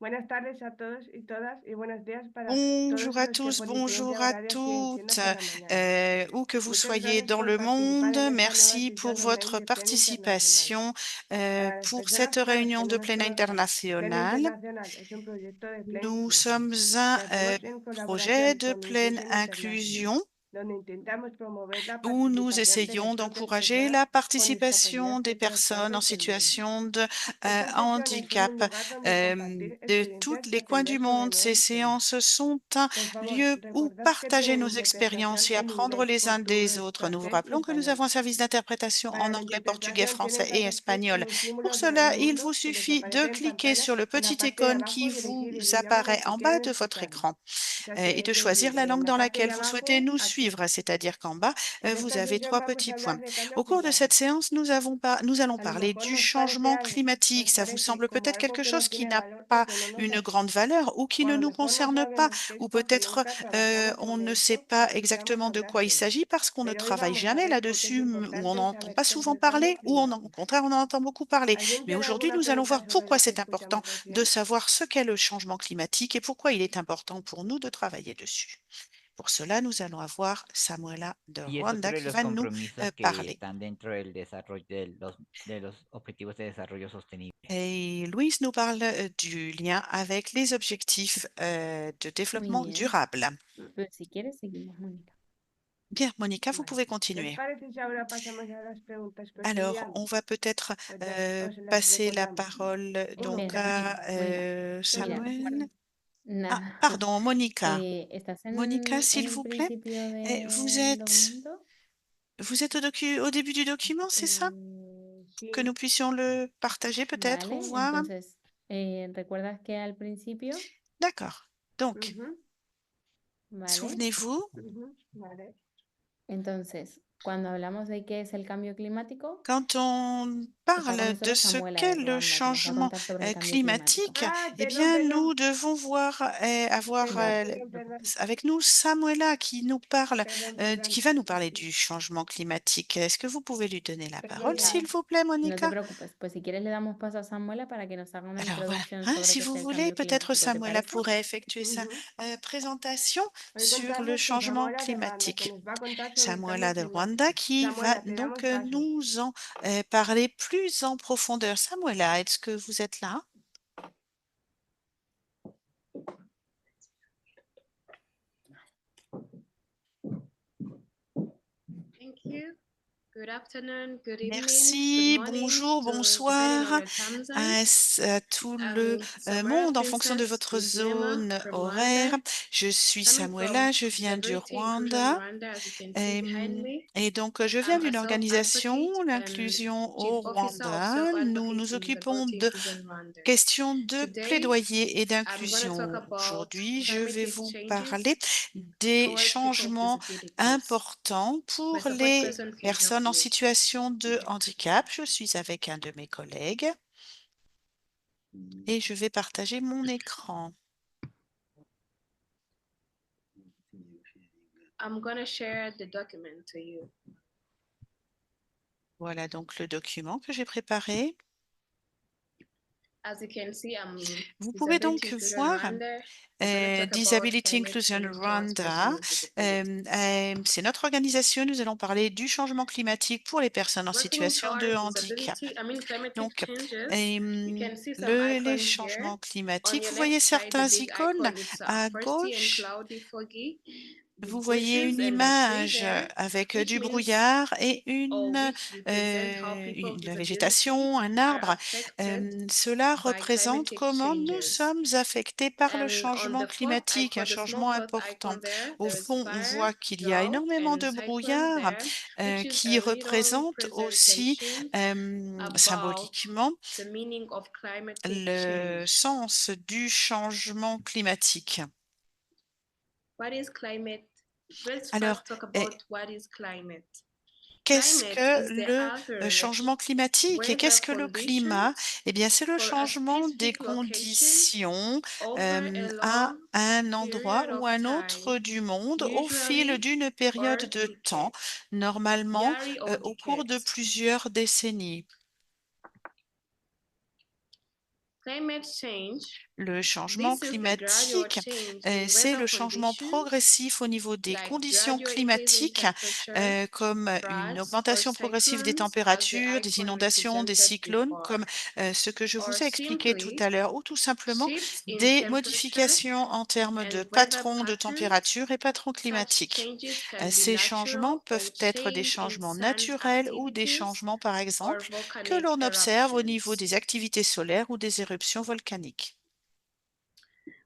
Buenas tardes a todos y todas y buenos días para todos Bonjour à los que tous, por bonjour diferencia à horaria siguen toutes, siendo por la mañana. où que vous Muchas soyez gracias dans por le participar monde. en esta nueva Merci pour sesión online votre de Plena Internacional. participation Para las pour personas cette para las réunion que no de nos Plena conocen, Plena Internationale. Internacional es un proyecto de Plena Nous Inclusion sommes un que hacemos en projet colaboración de con pleine Inclusion International, inclusion donde intentamos promover la où nous participación de essayons nosotros d'encourager personas la con discapacidad participation des en todas personnes en partes del mundo. situation de Estas sesiones son handicap un lugar donde euh, compartir de tous experiencias y les coins du aprender sobre monde. Ces nuevos temas. séances sont un Por favor, lieu où recordad que partager tienen nos interpretación expériences et en apprendre inglés, les uns des portugués, autres. Nous vous francés y rappelons que nous español. avons un service d'interprétation Para en la anglais, portugais, interpretación tienen français que et hacer clic en espagnol. un Pour símbolo de un cela, il vous mundo que les suffit de aparece en cliquer pantalla sur le en la petit parte de icône abajo qui y vous elegir el idioma en el apparaît que en bas quieren de votre escucharlo, écran ya sea et de choisir decir la en langue la dans parte de laquelle vous souhaitez abajo nous aquí. suivre, c'est-à-dire qu'en bas, En vous esta avez sesión trois vamos a petits points. hablar de cambio Au cours de cette climático. séance, nous allons A lo parler mejor du changement climatique. nos Ça vous parece semble como peut-être algo quelque que no chose qui tiene n'a valor pas porque no nos une grande afecta. valeur ou qui O a ne lo nous mejor no concerne pas, sabemos qué es ou porque peut-être nunca trabajamos on sobre ne sait esto pas y quisiéramos exactement de hablar quoi il de ello. s'agit parce qu'on ne Pero hoy travaille vamos a jamais ver por qué es là-dessus, ou on importante n'entend saber pas qué es souvent el cambio parler, ou au climático. contraire, on en entend beaucoup parler. ¿Alguien Mais tiene aujourd'hui, alguna nous allons pregunta voir sobre pourquoi lo que c'est escuchamos important recién? de savoir ce qu'est le changement climatique et pourquoi il est important pour nous de travailler dessus. Pour cela, nous allons avoir Samuela de Y es Rwanda otro de qui los va nous compromisos que parler. están dentro del desarrollo de los objetivos de desarrollo sostenible. Et Louise nous parle du lien avec les objectifs de Muy développement bien, durable. pero si quieres seguimos, Mónica. Bien, Monica, vous Vale. pouvez ¿Qué os continuer. parece si ahora pasamos a las preguntas que os Alors, on enviamos? va peut-être Os las passer la recordamos. parole donc Espera, à Mónica. Mira, Samuel. Ah, nada. pardon, Monica. ¿Estás Monica, en s'il el vous plaît. principio Et del documento? vous êtes au début du document, c'est ça? Que Sí, nous puissions le partager peut-être ou Vale, voir? entonces, ¿recuerdas que al principio? D'accord. Donc, ujú, Vale, souvenez-vous, vale. entonces, cuando hablamos de qué es el cambio climático, quand on está con parle de nosotros ce Samuela de qu'est le Ruanda, que nos va a changement contar sobre el cambio climático. climatique, Ah, eh perdón, bien, perdón, nous devons voir, avoir perdón, perdón, perdón, avec nous Samuela qui nous parle, perdón, qui perdón. va nous parler du changement climatique. Est-ce que vous pouvez lui donner la parole, Mira, s'il vous plaît, No te Monica? preocupes, pues si quieres le damos paso a Samuela para que nos haga una Alors voilà, introducción hein, sobre si qué es vous el voulez, cambio peut-être climático, ¿te Samuela parece? pourrait effectuer sa ujú. présentation Voy a sur le contarles con changement Samuela de Rwanda, que climatique. nos va a contar sobre el cambio Samuela de Rwanda climático. qui va Samuela, te donc damos paso. nous en parler plus en profondeur. Samuela, est-ce que vous êtes là? Thank you. Good afternoon, good evening, good Merci, morning, bonjour, depending on bonsoir your time zone. à tout le Samara monde en fonction de Princess votre Bizimana zone from horaire. Rwanda, Je suis coming Samuela, from je viens the du Verity Inclusion Rwanda. Rwanda, as you can see Et, behind me. et donc, je viens I'm a d'une organisation, self-advocate and l'inclusion Chief au Officer of Rwanda. Nous nous Self-Advocates in the occupons Verity de Inclusion Rwanda. questions de Today, plaidoyer et I'm going to talk d'inclusion. about Aujourd'hui, je vais climate vous parler changes des towards people with changements disabilities. importants My pour support les person can help personnes en me. situation de handicap. Je suis avec un de mes collègues et je vais partager mon écran. I'm going to share the document to you. Voilà donc le document que j'ai préparé. As you can see, I'm Vous pouvez Disability donc Inclusion voir Rwanda. We're going to talk about Disability climate Inclusion change towards Rwanda. person with disabilities. C'est notre organisation. Nous allons parler du changement climatique pour les personnes en Working situation de towards handicap. climatic Donc, changes, you can see some les icons here. changements On climatiques, your vous left voyez side, the certains big icônes icon, it's à frosty and gauche. cloudy, foggy, Vous with voyez bushes une and a tree image there, avec which du means brouillard et or which represent how people with la disability végétation, un are arbre. affected Cela by représente climatic comment nous changes. sommes affectés par le And on changement the fourth climatique, un icon, the small changement fourth important. icon there, Au there is fond, on fire, voit qu'il y a drought, énormément and de cyclones brouillard there, which is qui a little représente aussi representation about symboliquement the meaning of climatic le change. sens du changement climatique. What is climate? Let's Alors, first talk about what is climate. qu'est-ce Climate que is the le alternate changement climatique et weather qu'est-ce que le climat? conditions Eh bien, c'est le for a changement des specific location conditions over a à long un endroit period ou of un time, autre du monde au fil usually d'une période or de temps, decades, normalement yearly or au cours de decades. plusieurs décennies. Climate change Le changement This is the gradual climatique, change in c'est weather le changement conditions, progressif au niveau des like conditions gradual increase in climatiques, temperature, comme une droughts, or augmentation progressive des cyclones, as the températures, des icon inondations, des represented cyclones, before, comme ce que je or vous ai expliqué tout à simply l'heure, ou tout simplement shifts in des temperature modifications en termes de and weather patrons de patterns. température et patrons Such climatiques. changes can be Ces changements natural peuvent or être des change in changements sun naturels ou des activities changements, par or exemple, que volcanic l'on observe au niveau eruptions. des activités solaires ou des éruptions volcaniques.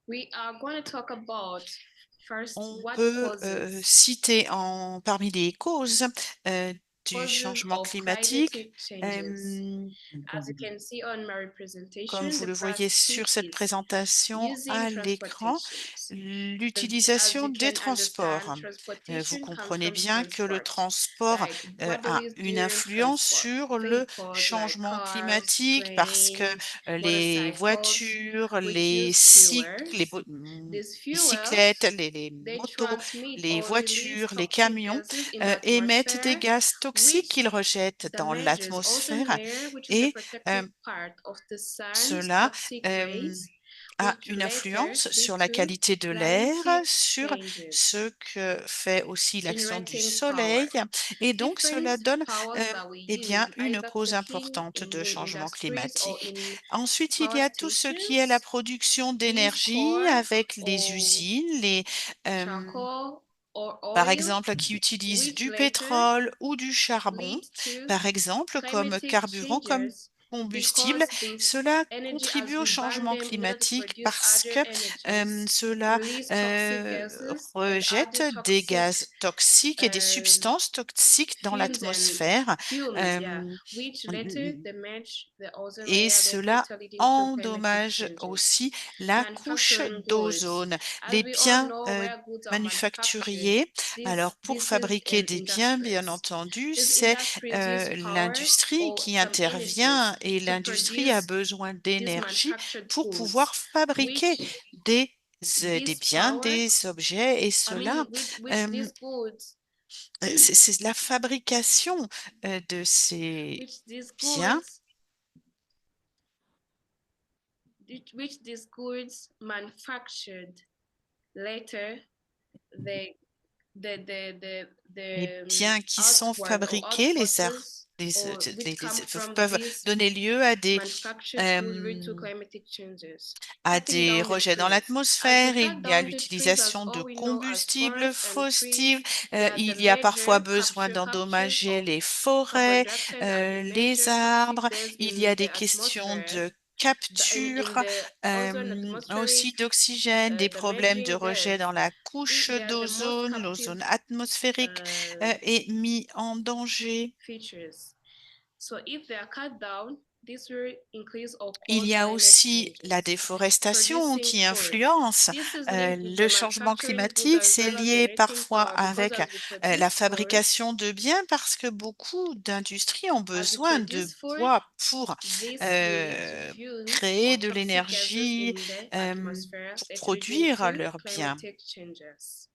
We are going to talk about first On what peut causes citer parmi les causes du causes changement of climatique, climatic changes. As you Mm. can see on my comme presentation, vous the le voyez first tip sur cette is présentation using à l'écran, transportations. As l'utilisation you des can understand, transports. Vous transportation comes comprenez from bien que le transport, transport like a bodily une during influence transport. sur le Vehicles like changement cars, climatique parce que trains, les motorcycles, voitures, which les use cycles, fuels. These bicyclettes, fuels, les they motos, transmit les or release voitures, les toxic camions gases in the émettent des atmosphere, gaz toxiques qu'ils which rejettent dans damages ozone l'atmosphère layer, which is the et protective part of the sun's cela toxic euh, rays, a which une later influence lead sur la to qualité de l'air, climatic sur changes. ce que fait aussi l'action du Generating soleil, power. et donc Different cela donne powers that we eh bien use, une either cause cooking importante de in changement industries or climatique. in Ensuite, il y power a tout ce qui est la stations. production These d'énergie coal avec les or usines, charcoal or par oil, exemple, qui utilisent which du later pétrole ou du charbon, lead to par exemple, comme climatic carburant, comme changes combustible. because this Cela energy, as contribue au we burn changement them in order to climatique produce parce other que energies, cela release toxic gases and rejette other des toxic gaz toxiques et des substances toxiques dans fumes and l'atmosphère. fumes, yeah, euh, which later damage the ozone et layer, that cela later leading to climatic endommage changes. aussi la couche Manufacturing goods. d'ozone. As Les we all biens know, where goods are manufactured, manufacturiers, alors pour this is fabriquer des biens, bien industries. entendu, These c'est industries use power l'industrie or qui some energies intervient et to l'industrie a produce besoin these d'énergie manufactured pour pouvoir goods, fabriquer which des this biens, power, des objets, et I cela, mean, which euh, these goods, c'est la fabrication de ces which these biens goods, which these goods manufactured later, the les the biens qui sont outward or fabriqués, outputs or which come from peuvent these donner lieu manufactured goods lead to climatic changes. à Cutting des down the rejets dans trees. As we l'atmosphère. cut Il y a down the trees, as l'utilisation de all we know as combustibles forests and fossiles. trees, they are the Il y a parfois major besoin captures d'endommager of les carbon forêts, dioxide and the les major toxic arbres. gas Il y a in des the questions atmosphere, de capture, in the ozone aussi atmospheric d'oxygène, des problèmes de damaging rejet gas. dans la couche They are the most d'ozone. captive L'ozone atmosphérique est mis en danger. features. So if they are cut down, this will increase or Il cause y a climate aussi la changes. déforestation Producing qui food. influence This is linked with le the changement manufacturing goods climatique. as C'est well as lié generating parfois power because avec as we la produce food, fabrication de biens parce que beaucoup d'industries ont as we besoin de produce food, bois pour this release euh, fumes créer or de toxic gases l'énergie, in the euh, atmosphere pour that leading produire to leurs biens. climatic changes.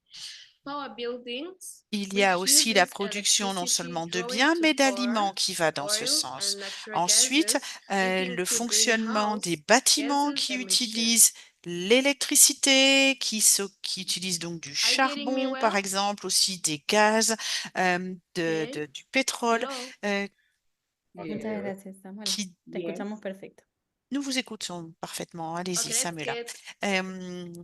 Power buildings, Il y a which aussi la uses production non electricity seulement de drawing biens, to mais power, d'aliments qui va dans ce oil sens. and natural Ensuite, gases, leading le to fonctionnement des greenhouse bâtiments gases qui emission. utilisent l'électricité, qui utilisent donc du Are you getting me charbon, par well? exemple, aussi des gaz, Okay. du pétrole, Hello. Muchas gracias, Samuel. qui Te escuchamos perfecto. nous vous écoutons parfaitement. Allez-y, Okay, let's Samuela. get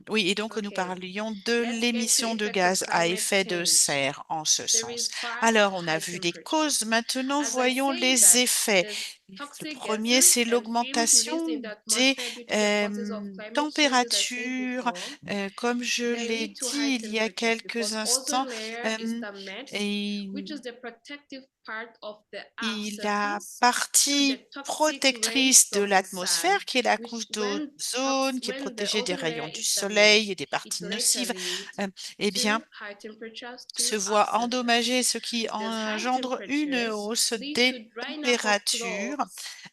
Oui, et donc nous okay. parlions de Let's get to l'émission de effect of gaz à climate effet de change. serre en ce There is sens. first Alors, on a high vu des temperature. causes, maintenant As I voyons say les that effets. there's Le toxic premier, c'est gases and fumes released l'augmentation in the des atmosphere due to the causes of climate change, as I said températures. before. Comme je They l'ai lead to high dit il y a temperatures quelques because instants, ozone layer is damaged, et which is the protective part of the Earth il la surface through the partie toxic rays protectrice de from the sun, l'atmosphère, qui est la which couche d'ozone, qui est when the protégée des ozone rayons layer du is soleil et damaged, des it parties later nocives, leads eh bien, to high temperatures to se Earth voit surface. endommager, ce qui These high engendre une temperatures hausse lead des to drying up of cloud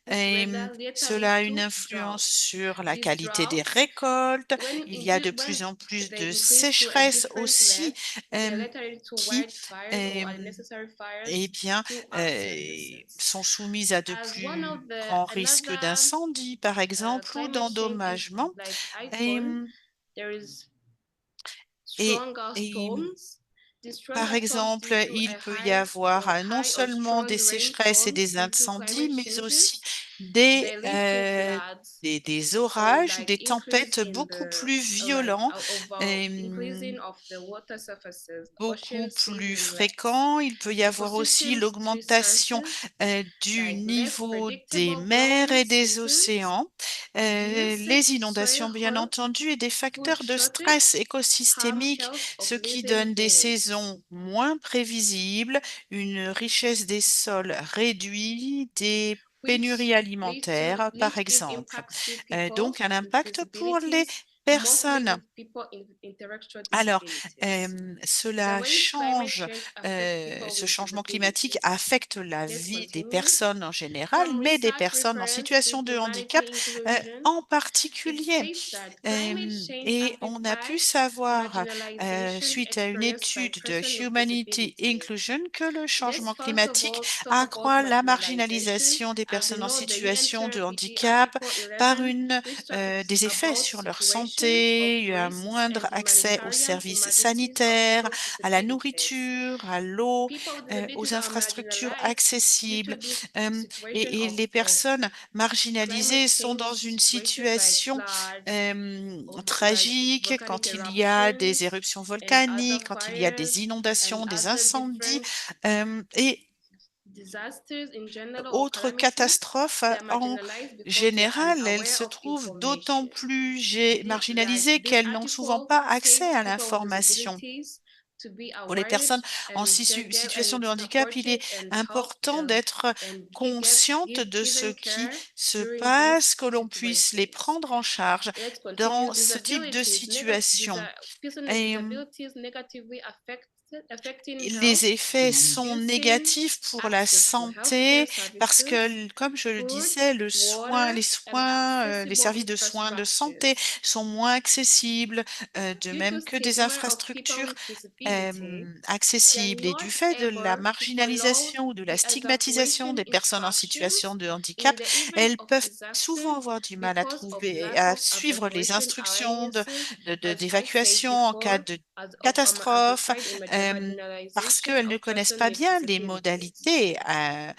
Et render little cela a une to influence drought. sur la These qualité des droughts, récoltes. when Il y a de increase plus en plus they de increase to a sécheresse different aussi, length, they euh, later lead to qui wildfires or euh, unnecessary fires eh bien, throughout services. sont soumises à de As one plus of the grands risques another d'incendie, par exemple, ou climate change is d'endommagement. like Et, iPhone, there is et, stronger et storms. These Par stronger storms exemple, due to il a peut y higher avoir or non high or seulement strong des sécheresses et rainfall des due to incendies, climate mais aussi changes. des, They lead to euh, floods des or orages ou like des increase tempêtes in beaucoup the plus violents, over euh, increasing of the water surfaces, the beaucoup ocean, seas, plus and lakes. fréquents. Il peut y avoir aussi Ecosystem l'augmentation resources du like less niveau des predictable mers growing et des seasons, océans. reduced Les inondations, soil bien health, entendu, et des food facteurs de stress shortage, harm écosystémique, health of ce qui living donne des beings. saisons moins prévisibles, une richesse des sols réduite, des pénuries alimentaires, par Which exemple. impacts to people Donc, un with impact pour les disabilities, mostly personnes. with people in intellectual Alors, disabilities. The cela ways climate change, change affect people ce with changement climatique disabilities. affecte la Let's vie des continue. personnes en général, Some mais des research personnes en reference situation to de humanity handicap inclusion. en It particulier. states that climate change Et on a pu amplifies savoir, marginalization suite à une experienced by étude de persons with Humanity disabilities. Inclusion, que le Let's changement first of climatique all talk about accroît la marginalization. marginalisation des As we personnes en know, the situation de UNCRPD handicap Article par 11 which talks des effets about sur leur situations of santé, un risks moindre and accès aux humanitarian services emergencies of sanitaires, people with à la disabilities. nourriture, à l'eau, People with aux disabilities are infrastructures marginalized due to accessibles. this Euh, situation et les of personnes climate marginalisées sont change dans une situations like situation floods, of like tragique volcanic quand il y a des eruptions éruptions and other volcaniques, quand il y a des fires and inondations, des other incendies different et disasters in general or autres calamities. catastrophes. They are En marginalized because they are général, elles unaware se of trouvent d'autant information. plus Like marginalisées this qu'elles n'ont souvent article pas accès says à people with l'information. disabilities to be Pour les aware personnes en and get situation and de handicap, il est supported and helped important d'être and consciente de ce given qui care se during passe, these que l'on puisse les situations. prendre en charge Let's continue. dans ce type de Disabilities, situation. person with Et disabilities negatively affecting health, les effets sont reducing négatifs pour la access to healthcare santé parce que, services, comme je le food, disais, water, and les accessible services de soins de santé infrastructures. sont moins accessibles, de Due to même que des stigma of people infrastructures with disability, they are accessibles. Et du not fait de la able to follow marginalisation ou de la the stigmatisation evacuation des personnes en situation instructions de in handicap, the event elles of peuvent souvent disaster avoir du mal à because of trouver, lack à of suivre les evacuation instructions awarenesses, as I said d'évacuation en cas before, de as of catastrophe, amplified in parce marginalization qu'elles ne of connaissent persons pas with bien les disabilities, modalités and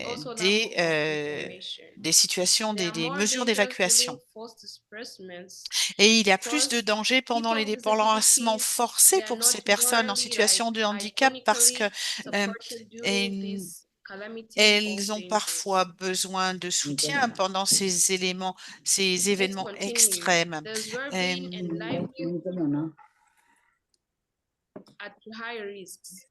also lack of information. des situations, There are des more mesures dangers d'évacuation. during forced disbursements Et il y a plus de because danger pendant people les with déplacements disabilities, forcés they are pour ces not personnes en morally like situation de handicap parce que iconically euh, supported during elles these calamities or elles ont parfois dangers. besoin de soutien pendant ces Let's événements continue. extrêmes. There's well-being and Euh, livelihood at high risks.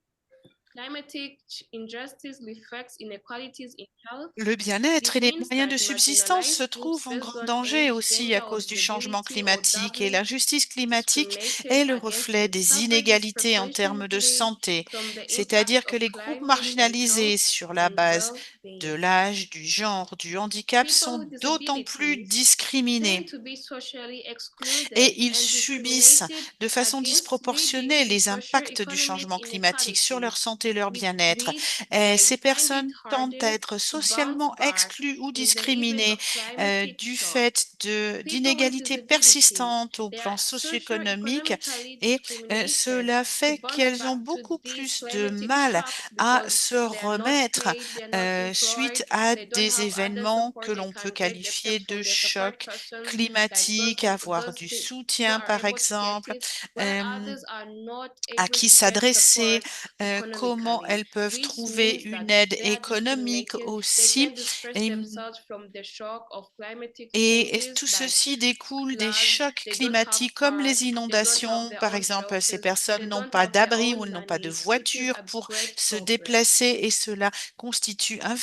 Climatic injustice reflects inequalities in health. Le bien-être et This les means moyens de that subsistance se marginalized groups trouvent en based grand on danger age, aussi gender, à or cause du changement disability or climatique. Et doubly l'injustice climatique discriminated est le against reflet and des suffer inégalités en termes de disproportionately santé. from the impacts C'est-à-dire que of les groupes climate on health marginalisés sur la and base de well-being. l'âge, du genre, du handicap People sont with d'autant plus disabilities tend discriminés to be socially excluded et ils and subissent discriminated de façon against, leading disproportionnée to les impacts du socio-economic changement climatique sur leur inequalities, santé et leur bien-être. which Ces they find it personnes tendent à harder être to bounce socialement back exclues ou in the event discriminées of climatic du shock. fait People with d'inégalités disabilities, persistantes au they plan are socio-économique socio-economically et discriminated cela to fait bounce qu'elles ont back to beaucoup this plus de climatic mal shock à because se they are not remettre paid, they are not suite employed, à they don't des have other événements que support they l'on peut can get qualifier except de from their support chocs persons, like climatiques, avoir those du who soutien are par able to get exemple, it, while euh, others are not à able qui to get s'adresser, support comment economically, elles peuvent which trouver means that une aide they are économique discriminated. They aussi. can distress Et, themselves from the shock of climatic et changes tout like ceci découle des floods. chocs They don't have climatiques comme cars, les they don't have inondations. their Par own exemple, ces houses, personnes they n'ont don't pas have their d'abri ou own n'ont pas de nannies, which is voiture a pour great se problem. déplacer et cela constitue un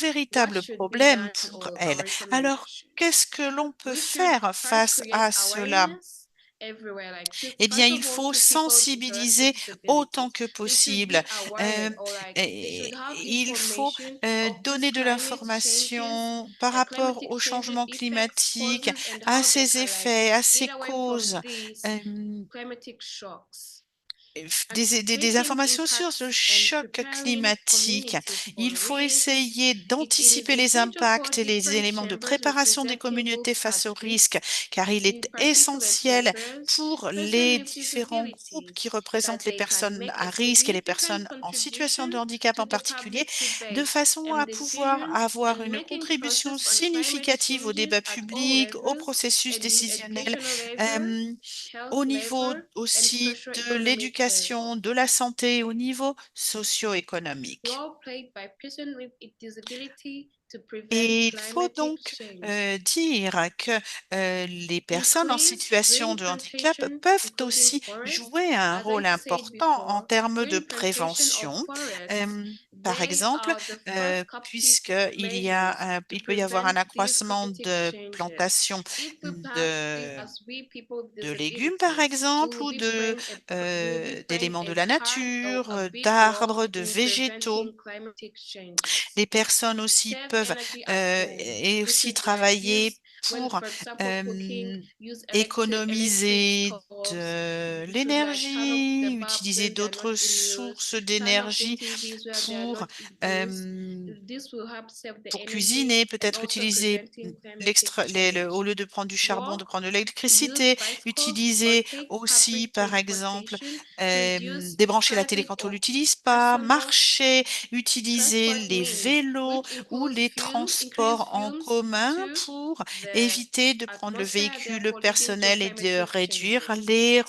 What véritable should be problème done pour or our elles. Alors, recommendations? qu'est-ce que l'on peut We should faire first face create à cela? awareness everywhere. Like, Eh bien, first il of all, faut to people with sensibiliser intellectual autant disabilities. que They should possible. be aware, or like they Et should have il faut information of these donner de climate changes, l'information par like rapport climatic au changes changement effects, climatique, causes, and à how they ses can like effets, à ses get away from causes, these climatic shocks. des informations sur Impacts le and choc preparing climatique. communities for Il faut risks. essayer It is d'anticiper les essential for impacts et les different éléments de chambers préparation des representing both communautés face aux parties, risques, car il in est particular essentiel chambers, pour persons les with différents groupes qui disabilities, représentent that les they can personnes make à a risque et les significant personnes en situation de contribution handicap to en the particulier, public de debate façon and à pouvoir decision avoir and une making contribution choices on climate significative au changes débat at all public, au levels, processus décisionnel, educational level, au health niveau level, and aussi de socio-economic l'éducation, level. de la santé, au niveau The socio-économique. role played by persons with disability to prevent Et il faut climatic donc change dire que les personnes en increase situation green de handicap plantation, peuvent including aussi forests. jouer un As I rôle said important en before, termes de green plantation of prévention. forests, Par they exemple, are the first captive puisqu'il y measures a, to il peut y avoir un prevent these accroissement climatic de changes. plantation If we plant trees de, as we people with de légumes, par disabilities, exemple, we ou will be playing d'éléments de a la part or nature, a big role d'arbres, de in végétaux. preventing climatic changes. Les personnes aussi Save peuvent energy at home. et We aussi should like travailler use when, pour for example, cooking, use electric économiser stoves. de We should like turn off l'énergie, the bulbs utiliser when they are not d'autres in use, sources turn off the d'énergie TVs where they are pour, not in use. euh, This will help save the pour energy cuisiner, and peut-être also utiliser preventing climatic change. au lieu de prendre du charbon, de Walk, prendre de use l'électricité, bicycles or utiliser take aussi, public par exemple, transportation, reduce débrancher la télé traffic quand on or l'utilise pas, personal marcher, utiliser transport les means, vélos which ou include les increased transports en fumes commun to pour the éviter de prendre le atmosphere, véhicule therefore leading to personnel et de climatic réduire changes. les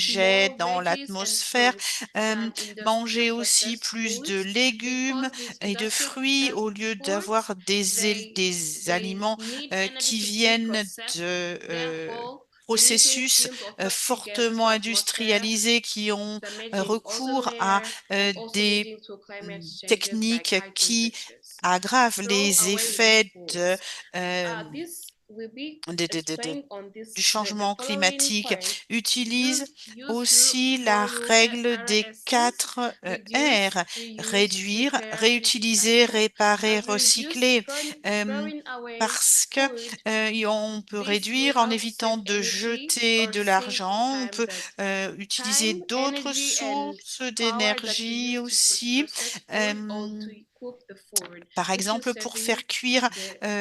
Eat rejets more dans veggies and l'atmosphère, fruits euh, than manger industrial aussi processed plus de foods, légumes because these et de industrial fruits processed au lieu foods, d'avoir des they aliments need energy qui to be viennent processed, de therefore releasing processus fumes or toxic gas to fortement atmosphere, industrialisés qui ont damaging ozone recours à layer and also des leading to climate changes like techniques high qui temperatures. aggravent Throw les away the effets foods. euh, This will be de- de- de- de- explained on du the changement following climatique. point. Utilise Use aussi la 4 règle des RSS, 4 reduce, R. reuse, Réduire, repair, and réutiliser, recycle. réparer, As we reduce recycler. Euh, throwing away parce que food, on peut this will réduire en help évitant save de energy jeter or de save l'argent. On time, peut that utiliser time, d'autres energy, and sources power that we d'énergie use to aussi. process food or to cook the food, Par which is exemple, pour saving faire cuire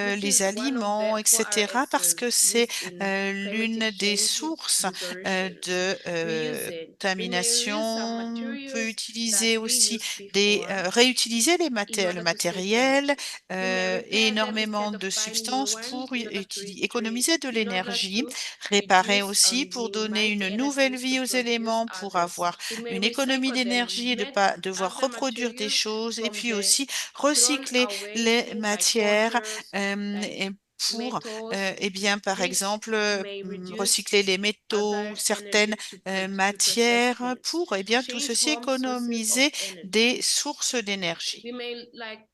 which les is one of aliments, the 4 etc., parce que RSs c'est used in l'une climatic des change sources resolutions. de Reusing. We may reuse some contamination. On peut materials that utiliser we aussi used before réutiliser in le order to save matériel energy. We may et repair them énormément instead of de buying new substances ones pour in order to économiser de in order l'énergie. to Réparer reduce or aussi pour donner une energy nouvelle used to vie aux produce éléments, pour others. avoir We may une économie recycle them, d'énergie et de met pas devoir other reproduire des materials choses. Et from puis the aussi thrown recycler away les things like matières waters, like et pour, metals. eh bien, par This exemple, may reduce recycler les métaux, other certaines energy to process matières, things. pour, eh bien, tout Change ceci home sources of économiser energy. des sources d'énergie. We may like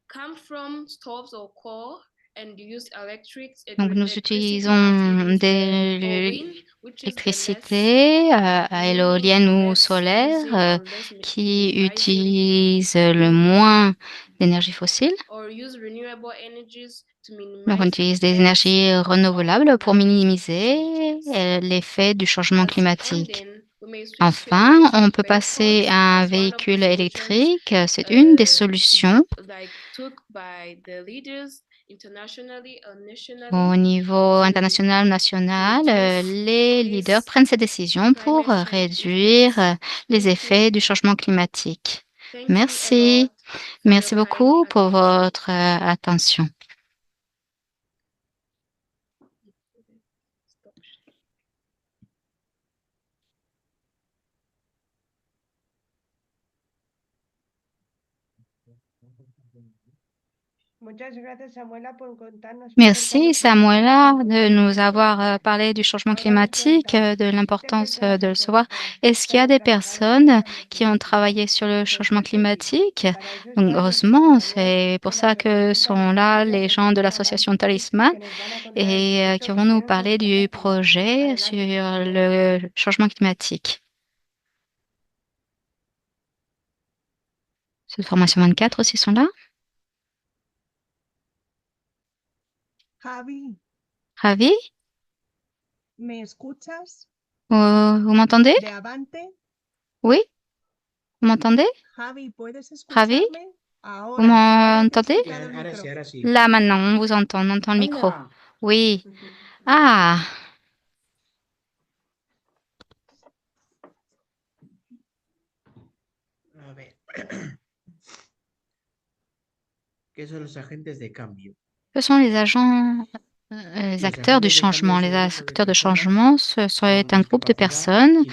come from stoves or coal and use Donc, nous electricity that utilisons uses de or wind, which is the less l'électricité à éolienne ou less solaire using or less qui minimizing, utilise le moins d'énergie fossile. or use renewable energies to Donc, on minimize utilise des effects énergies of renouvelables pour climate minimiser changes. l'effet du changement As climatique. ending, we may switch to Enfin, on peut electric passer vehicles à un as one of the véhicule solutions électrique. C'est une des solutions like took by the leaders internationally or au nationally niveau to international, national. reduce Les leaders this prennent ces décisions pour climate change réduire effects. les Thank effets you. du changement climatique. Thank you a Merci. lot for Merci your kind beaucoup pour attention. votre attention. Merci Samuela de nous avoir parlé du changement climatique, de l'importance de le savoir. Est-ce qu'il y a des personnes qui ont travaillé sur le changement climatique? Donc, heureusement, c'est pour ça que sont là les gens de l'association Talisman et qui vont nous parler du projet sur le changement climatique. Cette formation 24 aussi sont là? Ravi? ¿Me escuchas? Vous m'entendez? De Avante. Oui? Vous m'entendez? Javi, ¿puedes Ravi? escucharme? Vous Ahora. m'entendez? Là maintenant, on vous entend, on entend le micro. Oui. Ah, A ver. ¿Qué son los agentes de cambio? ce sont les agents, les acteurs du changement. Les acteurs de changement, ce serait un groupe de personnes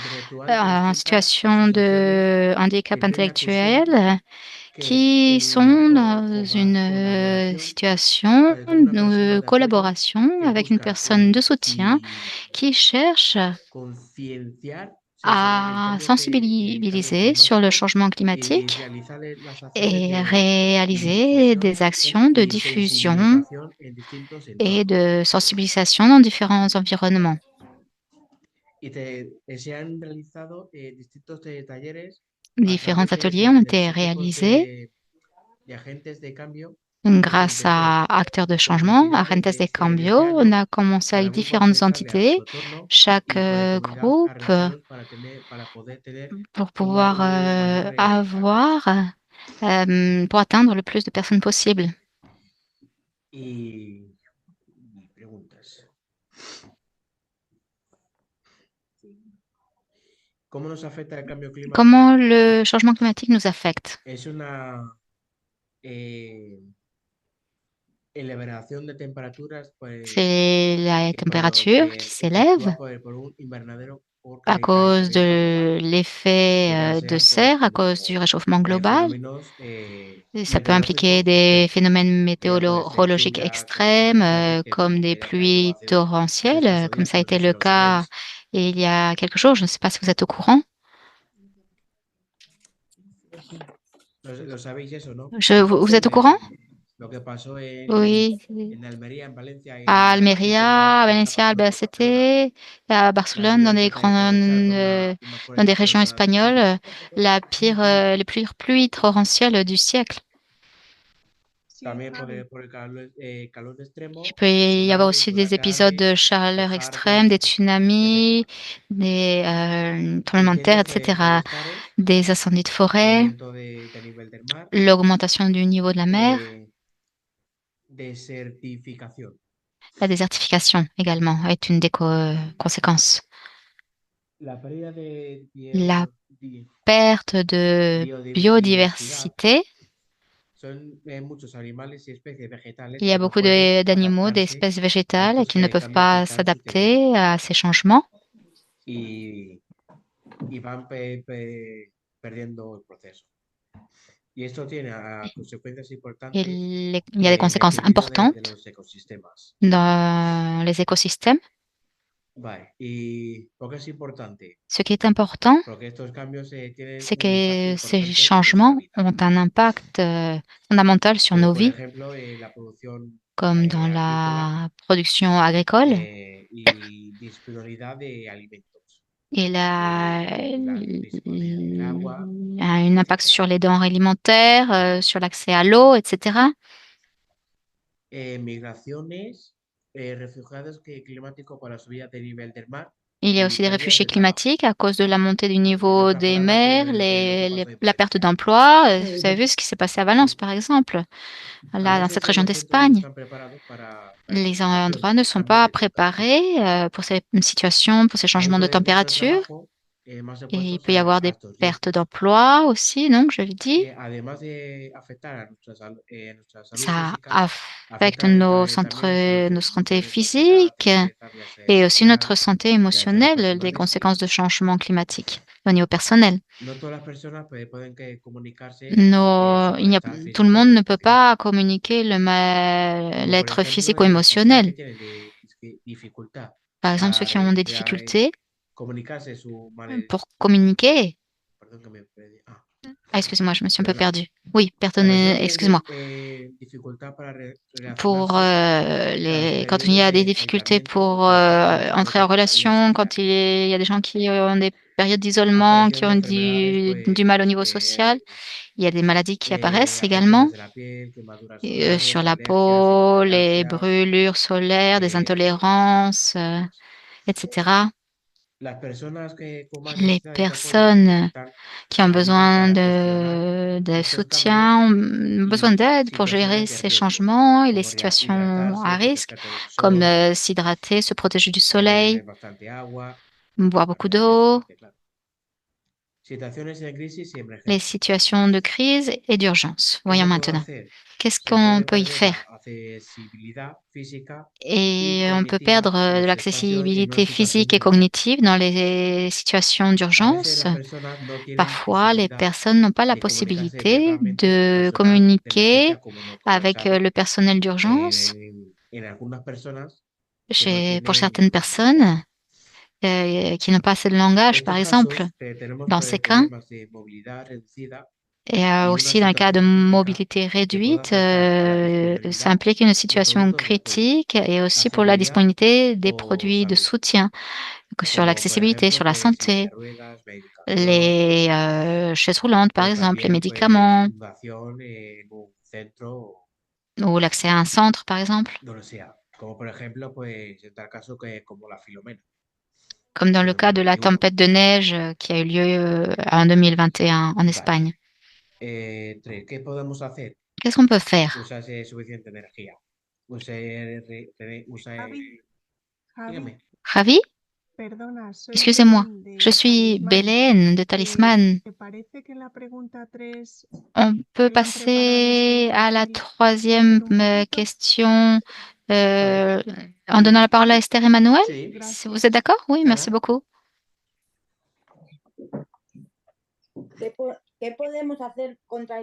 en situation de handicap intellectuel qui sont dans une situation de collaboration avec une personne de soutien qui cherche Concienciar à sensibiliser sur le changement climatique et réaliser des actions de diffusion et de sensibilisation dans différents environnements. Différents ateliers ont été réalisés grâce à acteurs de changement, à Agentes de Cambio. On a commencé avec différentes entités, chaque groupe pour pouvoir pour atteindre le plus de personnes possible. Y preguntas. ¿Cómo nos afecta el cambio climático? Comment le changement climatique nous affecte? Es una elevación de temperaturas, C'est la température qui s'élève à cause de l'effet de serre, à cause du réchauffement global. Et ça peut impliquer des phénomènes météorologiques extrêmes, comme des pluies torrentielles, comme ça a été le cas il y a quelques jours. Je ne sais pas si vous êtes au courant. Lo sabéis eso, ¿no? Vous êtes au courant? Lo que pasó Oui. en Almería, en Valencia, À Almeria, à Valencia, Albacete, à Barcelone, dans des dans des régions espagnoles, les pires pluies torrentielles du siècle. También por el calor extremo. Il peut y avoir aussi des épisodes de chaleur extrême, des tsunamis, des tremblements de terre, etc., des incendies de forêt, l'augmentation du niveau de la mer, la désertification également est une des conséquences. La perte de biodiversité. Il y a beaucoup d'animaux, d'espèces végétales qui ne peuvent pas s'adapter à ces changements. Y van perdiendo el proceso. Y esto tiene consecuencias importantes. Il y a des conséquences importantes dans les écosystèmes. Ce qui est important, c'est que ces changements ont un impact fondamental sur nos vies, comme dans la production agricole et a un impact sur les denrées alimentaires, sur l'accès à l'eau, etc. Il y a aussi des réfugiés climatiques à cause de la montée du niveau des mers, la perte d'emploi. Vous avez vu ce qui s'est passé à Valence, par exemple, là, dans cette région d'Espagne. Les endroits ne sont pas préparés pour ces situations, pour ces changements de température. Et il peut y avoir des pertes d'emploi aussi, donc je le dis. Ça affecte nos santé physique et aussi notre santé émotionnelle, des conséquences de changement climatique. au niveau personnel. No todas las personas pueden comunicarse Il n'y a, sobre tout le físico monde o ne peut emocional. pas communiquer Como por l'être ejemplo, physique ou las personas émotionnel. que tienen dificultad Par exemple, ceux qui ont des de difficultés comunicarse su manera. pour communiquer. Perdón que me perdí. Ah, excusez-moi, je me suis un peu Perdona. perdue. Oui, Las personas tienen excusez-moi. dificultad para Pour relacionarse, quand il y a des difficultés aislamiento, pour por entrer en la vida relation, social. quand il y a des gens qui ont des périodes d'isolement, qui Aparición de ont enfermedades, du mal au niveau que, social, il y a des maladies qui apparaissent afecciones également de la piel, quemaduras sur solares, la alergias, peau, les intolerancias, brûlures solaires, des intolérances, etc. Las personas con más Les necesidades de apoyo personnes necesitan qui ont ayuda besoin para gestionar de estos soutien, cambios ont besoin y d'aide pour gérer situaciones de ces riesgo, changements et les como situations à hidratarse, risque, protegerse del comme sol, s'hydrater, se protéger du beber soleil, bastante agua, boire beaucoup para d'eau, refrescarte, claro. Situaciones de crisis y les emergencia. situations de crise et d'urgence. ¿Qué Voyons se puede maintenant. hacer? Qu'est-ce Se qu'on puede peut y perder faire? la accesibilidad física Et y on peut cognitiva perdre en de los espacios y en una l'accessibilité situación physique de et emergencia. cognitive dans les situations A veces d'urgence. las personas no tienen Parfois, les posibilidad personnes n'ont pas la de comunicarse possibilité verbalmente de con personal de communiquer emergencia como nos avec sabe. le personnel d'urgence. En algunas personas que no Pour tienen certaines personnes qui n'ont pas assez de langage, par estos exemple. casos tenemos Dans ces cas, problemas de movilidad reducida et y una aussi dans le cas de situación crítica mobilité que puede réduite, afectar a la ça disponibilidad implique une de situation productos de apoyo, critique et aussi pour la accesibilidad disponibilité des o produits de salud, soutien sur como por l'accessibilité, ejemplo sur la silla de santé, ruedas, medicación les chaises roulantes, par o exemple, les también médicaments fundación en un centro ou l'accès à un centre, par exemple, donde sea. Como por ejemplo, en tal caso como la Filomena. comme dans le cas de la 2021. tempête de neige qui a eu lieu en 2021 en Vale. Espagne. ¿Qué podemos hacer? Qu'est-ce qu'on peut faire? Usar suficiente energía. Javi, Dígame. Javi, perdona, soy excusez-moi, Belén je de suis Talismán. Bélène de Talisman. ¿Te parece que en la pregunta 3 On peut habían preparado passer à la Esther y troisième un poquito? question Vale. en donnant la parole à Esther et Emmanuel. Sí. Gracias. Vous êtes d'accord? Oui, merci Ajá. beaucoup.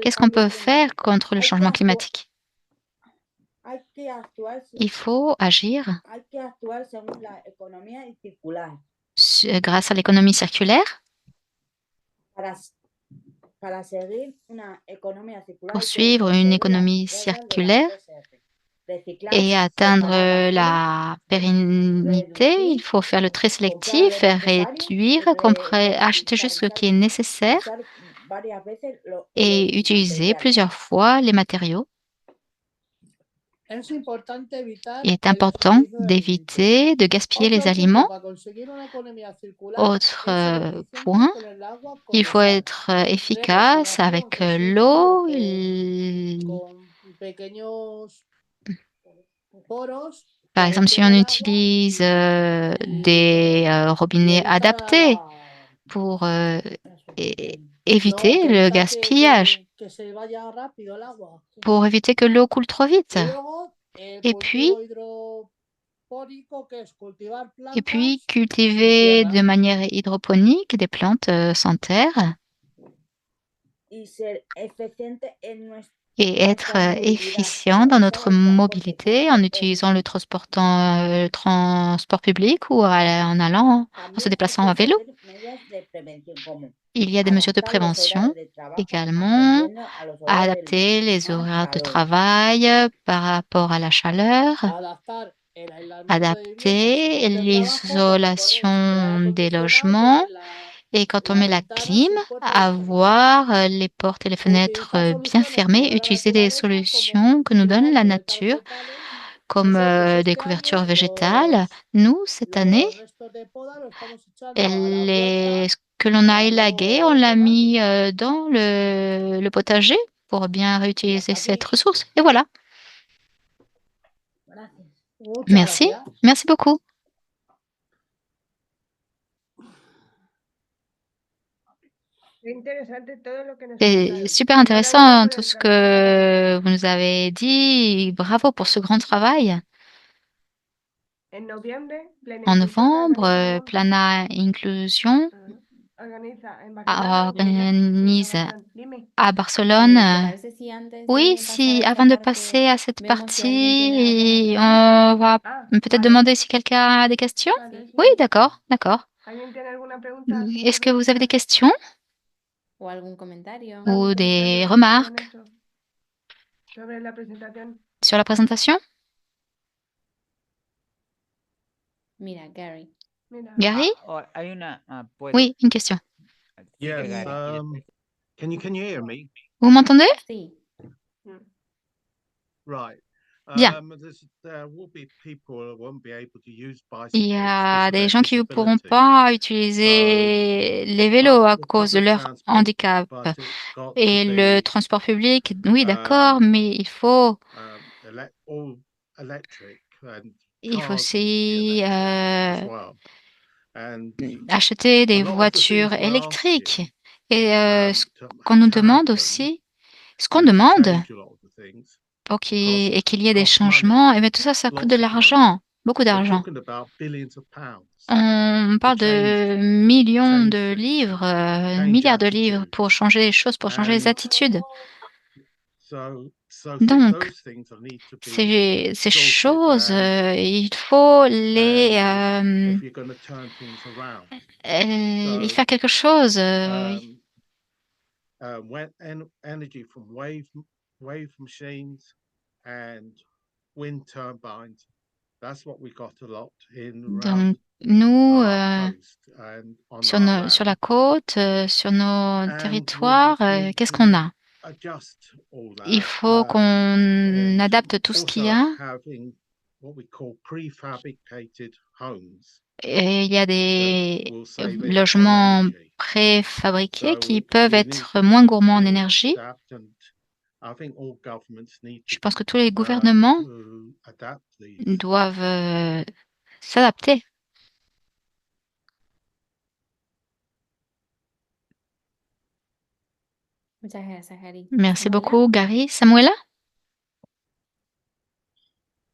Qu'est-ce qu'on peut faire contre le changement climatique? Il faut agir grâce à l'économie circulaire pour suivre une économie circulaire et atteindre la pérennité. Il faut faire le tri sélectif, réduire, acheter juste ce qui est nécessaire et utiliser plusieurs fois les matériaux. Il est important d'éviter de gaspiller les aliments. Autre point, il faut être efficace avec l'eau. Par exemple, si on utilise des robinets adaptés pour éviter le gaspillage, pour éviter que l'eau coule trop vite. Et puis, cultiver de manière hydroponique des plantes sans terre et être efficient dans notre mobilité en utilisant le transport public ou en se déplaçant à vélo. Il y a des mesures de prévention également, adapter les horaires de travail par rapport à la chaleur, adapter l'isolation des logements et quand on met la clim, avoir les portes et les fenêtres bien fermées, utiliser des solutions que nous donne la nature comme des couvertures végétales. Nous, cette année, ce que l'on a élagué, on l'a mis dans le potager pour bien réutiliser cette ressource. Et voilà. Merci. Merci beaucoup. C'est super intéressant tout ce que vous nous avez dit. Bravo pour ce grand travail. En novembre, Plana Inclusion organise à Barcelone. ¿Te parece si antes Oui, de pasar si a esta avant de parte passer à cette vemos si alguien tiene partie, alguna on va peut-être demander si quelqu'un a des questions? Oui, d'accord, d'accord. Est-ce que vous avez des questions o algún comentario? ou des remarques sur la présentation? Mira, Gary. Gary? Hay una, puedo. Oui, une question. Sigue, Yes, Gary, y después- can you hear me? Vous m'entendez? Sí. Right. Bien. There will be people who won't be able to use Il y bicycles because a of des their gens qui ne pourront disability. pas utiliser les vélos à cause de leur handicap. But it's got Et to le be transport public, oui, d'accord, mais all electric and il faut cars need to be aussi electric as well. And acheter des a lot of the voitures things we're électriques. asking, Et ce to qu'on nous to demande happen aussi, ce qu'on and to demande change a lot of the things pour cost qu'il y ait des cost money, changements, et bien tout ça, ça coûte de lots of money. l'argent, beaucoup We're d'argent. talking about billions of pounds On parle to de change millions de things, livres, change milliards de livres attitudes. pour changer les choses, pour changer les And attitudes. so Donc, those things will need to be ces sorted. choses, And il faut les if you're going to turn things around, y so faire quelque chose. when energy from wave machines and wind turbines, that's what we got a lot in around Donc, nous, our coast and on sur, our sur la land. côte, sur nos And territoires, we qu'est-ce qu'on a? adjust all Il that. faut qu'on adapte tout ce qu'il y a. Having what we call prefabricated homes Et il y a that des will save it on logements energy. préfabriqués qui So peuvent we need être moins gourmands en to énergie. adapt, and I think all governments need Je to pense que tous les gouvernements adapt these. doivent s'adapter. Muchas gracias, Gary. Merci Samuela? beaucoup, Gary. Samuela?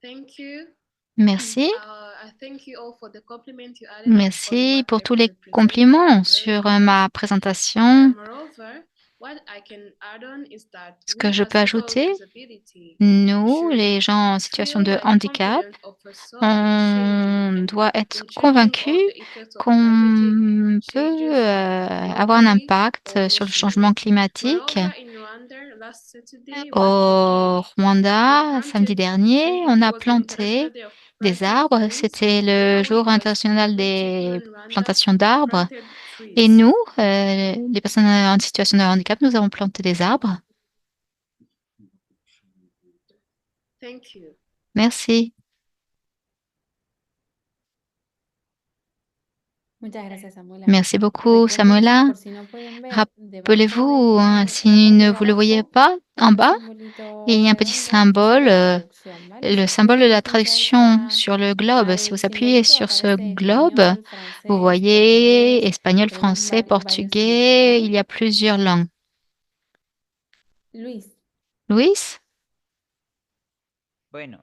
Thank you. Merci. I thank you all for the compliment you added on Merci what pour I tous les presented. compliments Very sur nice. ma présentation. Moreover, what I can add on is that Ce que we je as peux people with ajouter, disability nous, should les gens en situation feel de like handicap, confident of resolving on changing doit in être changing convaincu all the effects of climatic qu'on peut changes avoir un globally impact or sur le changement nationally. climatique. Moreover, in Rwanda, last Saturday, Au Rwanda, samedi planted dernier, tree. on It a was the planté International Day of des Planting arbres. Trees. C'était le Normally, jour as international disability des people in Rwanda plantations d'arbres. planted trees. Et nous, les personnes en situation de handicap, nous avons planté des arbres. Thank you. Merci. Muchas gracias, Samuela. Merci beaucoup, Recuerden, Samuela. por si no pueden ver, debajo Rappelez-vous, en si la parte ne de vous le voyez abajo, pas, en hay un bas, simbolito il y a un petit redondo que es symbole, de la traducción, ¿vale? le Si symbole de ustedes la pincháis traduction sur le globe. Si al vous appuyez simbolito, sur ce aparece globe, español, vous francés, voyez portugués, espagnol, tenemos français, varios idiomas, portugais, ¿vale? il y a plusieurs langues. Luis, Luis? Bueno,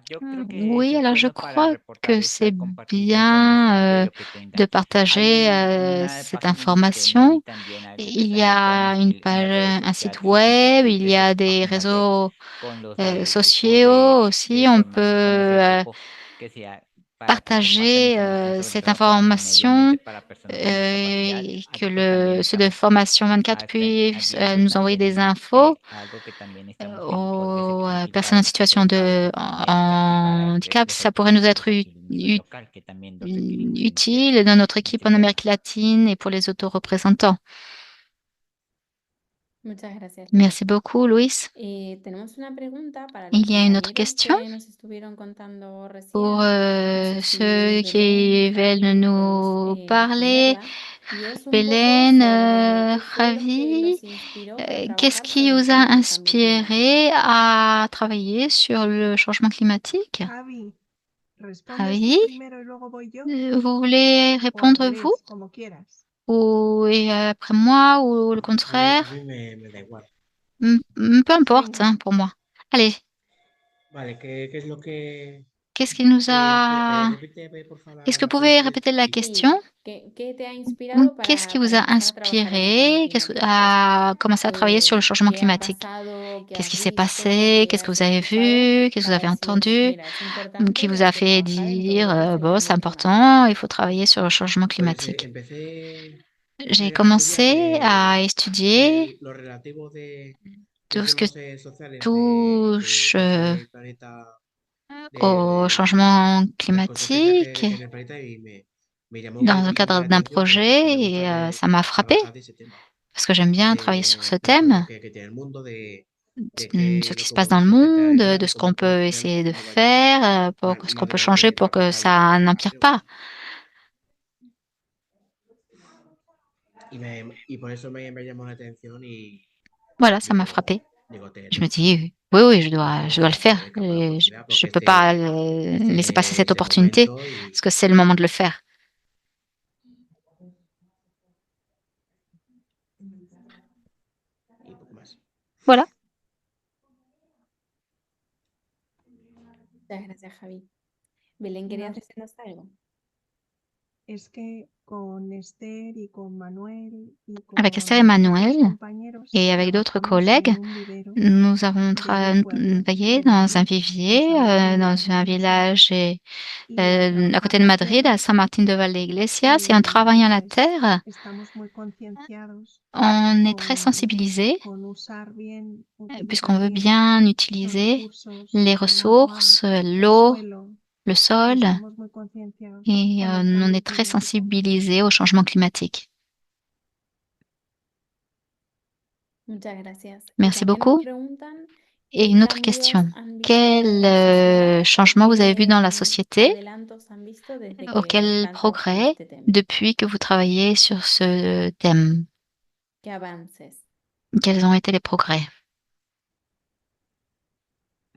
yo creo que Oui, eso es alors je bueno para crois reportar que esta, c'est compartir esta bien información de lo que de tengan. partager Hay una cette página en internet information. y también algo que Il y está ya a une en page, las redes un site sociales y web, il compartir y a esas des páginas web réseaux con los grupos sociaux de aussi. On peut con los equipos que sea para que compartan partager información sobre cette trabajo en el medio information ambiente para personas con discapacidad. et que Algo que también ceux de estamos Formation 24 puissent viendo nous envoyer también des infos algo que también estamos viendo podría ser aux útil personnes para en los situation interesados de en también practicar handicap. los Ça pourrait nous objetivos être aquí a nivel local que también los requerimos utile dans notre en équipe este en tema. Amérique latine et pour les autoreprésentants. muchas gracias, Luis. Merci beaucoup, Luis. Tenemos una pregunta para los Il y a une autre compañeros question que nos estuvieron contando recién. pour No sé si ceux qui Belén, veulent Javi, nous podéis parler. responderla. Y es un Belén, poco sobre qué fue lo que Ravi, los inspiró para qu'est-ce trabajar qui sobre el vous a tema del cambio climático. inspiré à travailler sur le changement climatique? Javi, ¿respondes Ravi, tú primero y luego voy yo? vous voulez O al répondre revés, vous como quieras. ou et après moi ou le A contraire? mí me da igual. Peu importe Venga. hein, pour moi. Allez, Vale, ¿qué es lo que... qu'est-ce qui nous a... repite, por favor, Est-ce que vous la pouvez pregunta répéter la y- question? Qu'est-ce qui vous a inspiré à commencer à travailler sur le changement climatique? Qu'est-ce qui s'est passé? Qu'est-ce que vous avez vu? Qu'est-ce que vous avez entendu? Qui vous a fait dire, bon, c'est important, il faut travailler sur le changement Pues climatique? empecé J'ai primero a estudiar commencé à étudier lo relativo de tout ce que temas sociales touche de cómo el planeta, au de changement las consecuencias que climatique tiene el planeta y me llamó dans le muchísimo cadre la d'un atención porque me projet gusta et ça m'a frappé trabajar de ese tema, parce que j'aime bien travailler sur ce de los problemas thème, que tiene el mundo, de ce lo qui que se passe dans le podemos intentar monde, ayudar, de de ce qu'on cómo peut podemos hacerlo essayer que de no vaya faire, pour ce qu'on más de peut lo changer pour que que va ça n'empire peor. pas. Y por eso me llamó la atención y Voilà, ça m'a frappé. digo, Je me tengo dis: «Oui, je tengo dois le que faire hacer campos de oportunidad je porque peux pas, laisser passer cette es el opportunité momento parce que c'est le moment de le faire». y poco más. Voilà. Muchas gracias, Javi. Belén, ¿querías Nos- decirnos algo? Es que con Esther y con Manuel y Avec Esther et con Manuel otros compañeros et avec d'autres trabajamos collègues, en un vivero nous avons de pueblo travaillé de dans un Madrid, vivier, en San Martín de dans un Valdeiglesias. village Y al à côté trabajar de la Madrid, à tierra, Saint-Martin de Valleiglesias, et en travaillant la pues terre, estamos muy concienciados on est très con, sensibilisé con usar bien, puisqu'on utilizar veut bien bien los utiliser recursos, les el agua, ressources, el l'eau, suelo, le y sol, estamos muy concienciados et con el on cambio est très climático. sensibilisé au changement climatique. Muchas gracias. Y Merci también nos beaucoup. preguntan Et qué une autre cambios question. han visto Quel en las escuelas o changement vous avez vu dans la qué société? adelantos han visto desde que Auquel están trabajando progrès este tema? depuis que vous travaillez sur ce thème? ¿Qué avances? Quels ont été les progrès?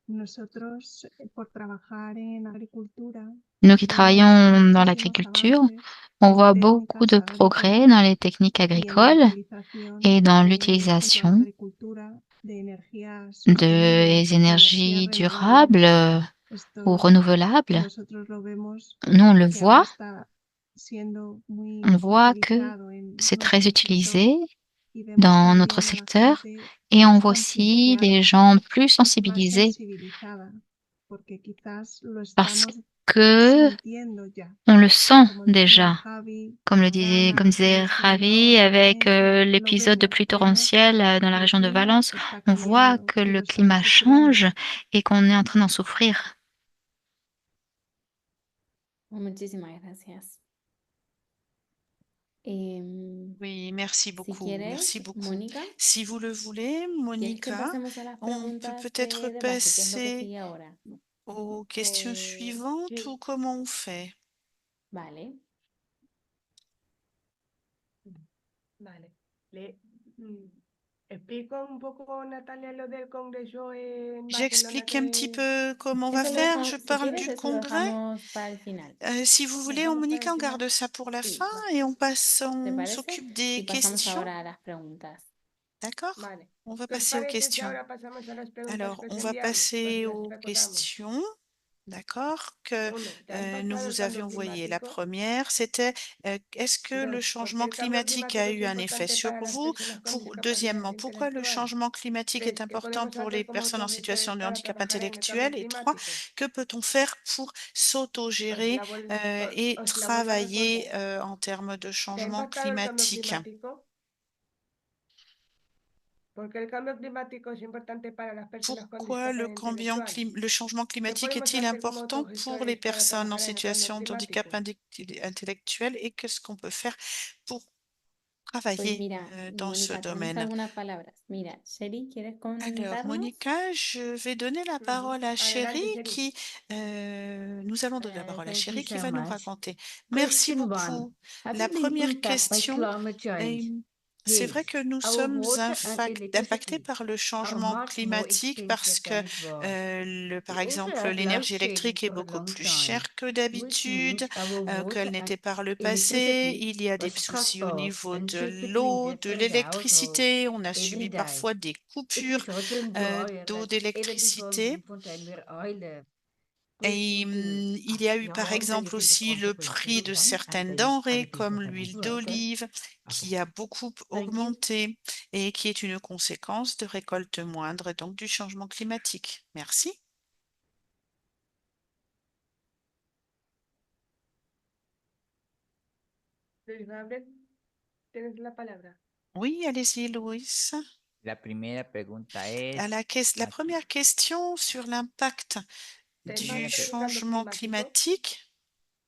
Nosotros, por trabajar en agricultura, Nous qui vemos travaillons dans muchísimos l'agriculture, avances on en voit beaucoup técnicas de progrès agrícolas dans les techniques y en la agricoles utilización et dans junto a la l'utilisation agricultura de energías sostenibles, des de énergies energías durables renovables. ou Esto renouvelables. nosotros lo vemos Nous, on le que ahora voit, está siendo muy on voit que utilizado en c'est très nuestro sector utilisé y vemos dans notre también a la secteur gente et on más voit aussi concienciada, les gens plus más sensibilisés sensibilizada, porque quizás lo parce estamos que sintiendo ya, on le sent como decía déjà. Javi, Comme en Ghana, disait en El Ravi, Salvador, en avec México, lo l'épisode de pluie vemos torrentielle dans la que el région de clima Valence, está on voit cambiando, que que le lo estamos climat sufriendo. change et qu'on est en train d'en souffrir. Muchísimas gracias. Oui, merci Si beaucoup, quieres, merci beaucoup. Mónica, Si vous le voulez, ¿quieres que Monica, pasemos a las on peut preguntas peut-être de base, que es lo que passer sigue ahora? aux questions suivantes sí. ou comment on fait? Vale. Vale. Explico un poco, Natalia, lo del congreso en Barcelona J'explique un petit que... peu comment on va Eso lo faire. dejamos, Je si parle quieres, du eso lo congrès. dejamos para el final. Si vous voulez, Dejamos para Monica, el on final. garde ça pour la Sí, fin va. et on passe, ¿Te on parece? s'occupe Y des pasamos questions. ahora a las preguntas. D'accord? Vale. On va ¿Qué os passer aux parece si questions. ahora pasamos a las preguntas Alors, que os on va enviamos? passer Pues las aux recordamos. questions. D'accord, que Uno, ¿te ha nous impactado el vous avions cambio envoyé. La climático? première, c'était est-ce que le Dos, ¿por qué changement el cambio climatique a climático es eu un effet importante sur para las vous? personas con discapacidad Deuxièmement, pourquoi le intelectual? changement climatique est Tres, ¿qué important podemos pour les hacer como personnes en situation autogestores de para handicap trabajar en el cambio intellectuel? Et trois, climático? que peut-on faire pour Os s'autogérer la, vuel- et os la vuelvo a travailler responder. en termes de ¿Te ha changement impactado el cambio climatique? climático? Porque el cambio climático es importante para las personas con Pourquoi discapacidad intelectual. le changement ¿Qué climatique podemos est-il hacer como important pour les autogestores para personnes en trabajar en el cambio situation de handicap climático? intellectuel et qu'est-ce qu'on peut faire pour Pues travailler mira, dans ce Mónica, tenemos domaine? algunas palabras. Mira, Sherry, ¿quieres Alors, comentarnos? Monica, je vais donner la parole à Chéri Adelante, Sherry. qui, nous allons donner la parole à Thank you Chéri qui so va nous much. raconter. Merci Question one. beaucoup. La Having been première impacted by question, climate change, c'est vrai yes, que nous our sommes water and impactés electricity par le are changement much more climatique expensive parce que, than it was. par We also exemple, have load l'énergie shedding électrique est for a beaucoup long plus time, chère que which d'habitude, means our qu'elle water and n'était par le passé. electricity Il y a des was cut soucis au off niveau and de shipped between l'eau, de different households l'électricité. On a every subi day. parfois des It coupures was hot and dry, d'eau, like even before d'électricité. Bloemfontein, where I live. Et il y a eu par exemple aussi le prix de certaines denrées comme l'huile d'olive qui a beaucoup augmenté et qui est une conséquence de récoltes moindres et donc du changement climatique. Merci. Luis Gabriel, tienes la palabra. Oui, allez-y, Louis. La primera pregunta es, La première question sur l'impact ¿Te du impacta el cambio changement climático? climatique.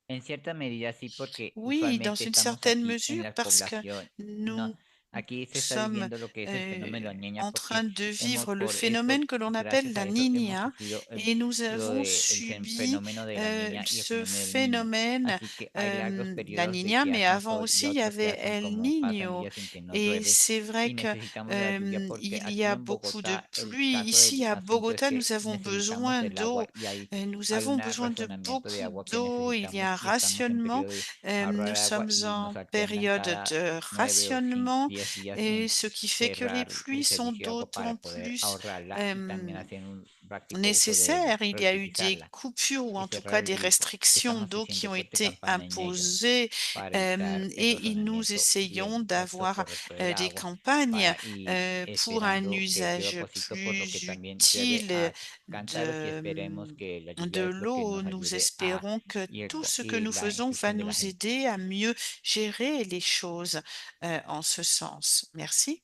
en cierta medida sí, porque Oui, dans usualmente une estamos certaine aquí en mesure, la parce que población. No, nous aquí se está sommes viviendo lo que es el fenómeno La Niña en train porque de hemos vivre le por eso, phénomène que l'on appelle gracias a la eso, hemos Niña sufrido et nous lo avons de el subi fenómeno de la niña y el ce fenómeno del niño. phénomène, Así que hay largos la periodos de Niña, que mais hacen avant sol y aussi il y otros que avait hacen El como pasan Niño. días en que no Et llueve c'est vrai y que necesitamos de la lluvia porque il y aquí a en beaucoup de Bogotá el pluie. caso Ici del à asunto es Bogota, que nous avons necesitamos besoin del d'eau. agua y Nous hay avons un besoin de racionamiento de agua beaucoup que d'eau. Il y necesitamos a un y estamos en rationnement. periodo de Nous ahorrar agua sommes y nos en alternan période cada de 9 o rationnement 10 días et en ce qui fait que les cerrar pluies el sont servicio de agua para d'autant poder plus ahorrarla y también hacer un práctico uso de ella, nécessaires. Il y a eu des reutilizarla coupures ou y en tout cerrar cas el des grifo. restrictions Estamos d'eau qui haciendo ont fuerte été campaña en ello imposées para evitar el et nous razonamiento y essayons el uso d'avoir correcto del des agua campagnes para y pour un esperando que llueva usage poquito por lo que plus también llueve utile a cántaros y esperemos que la de lluvia es lo que l'eau. nos Nous ayude a espérons que tout ce que y nous la faisons va inclusión de la nous gente. aider à mieux gérer les choses en ce sens. Merci.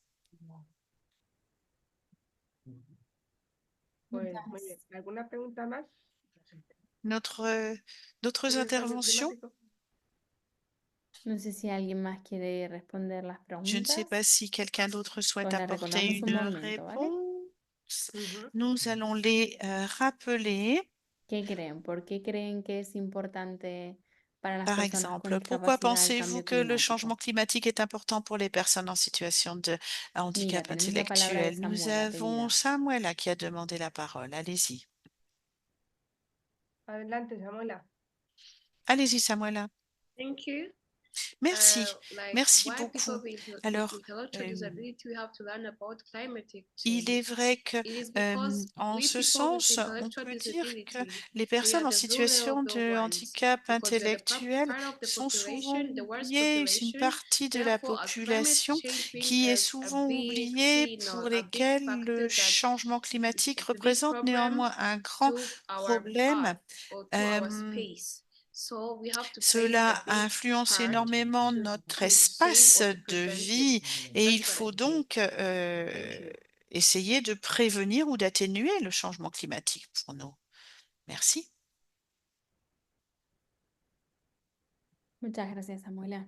Pues muy bien. ¿Alguna pregunta más D'autres sobre el cambio interventions? climático? No sé si alguien más quiere responder las Je ne sais preguntas. pas si quelqu'un d'autre souhaite Pues la apporter recordamos un une momento, ¿vale? réponse. Ujú. Nous allons les rappeler. ¿Qué creen? ¿Por qué creen que es importante para las Par personas con exemple, pourquoi discapacidad el pensez-vous cambio que le changement climático? climatique est important pour les personnes en situation de Mira, handicap tenemos la palabra de intellectuel? Nous Samuela, avons querida. Samuela qui a demandé la parole. Allez-y. Adelante, Samuela. Allez-y, Samuela. Thank you. Merci. Like Merci why people beaucoup. with Alors, intellectual disability have to learn about climate il est change. vrai que, It is because en we ce people with sens, on intellectual peut dire que disability, les we personnes are en the situation vulnerable de ones handicap because we are the intellectuel part of the sont souvent population, the world's oubliées. C'est une population. partie de la Therefore, a climate population change being qui est a souvent big oubliée, signal, pour a big lesquelles le factor that changement climatique it's a big représente problem néanmoins un grand to our problème. path or to our Euh, space. So we have to play Cela a big influence part énormément to notre save espace or to de prevent vie it. et il That's what faut I think. donc Thank you. essayer de prévenir ou d'atténuer le changement climatique pour nous. Merci. Muchas gracias, Samuela.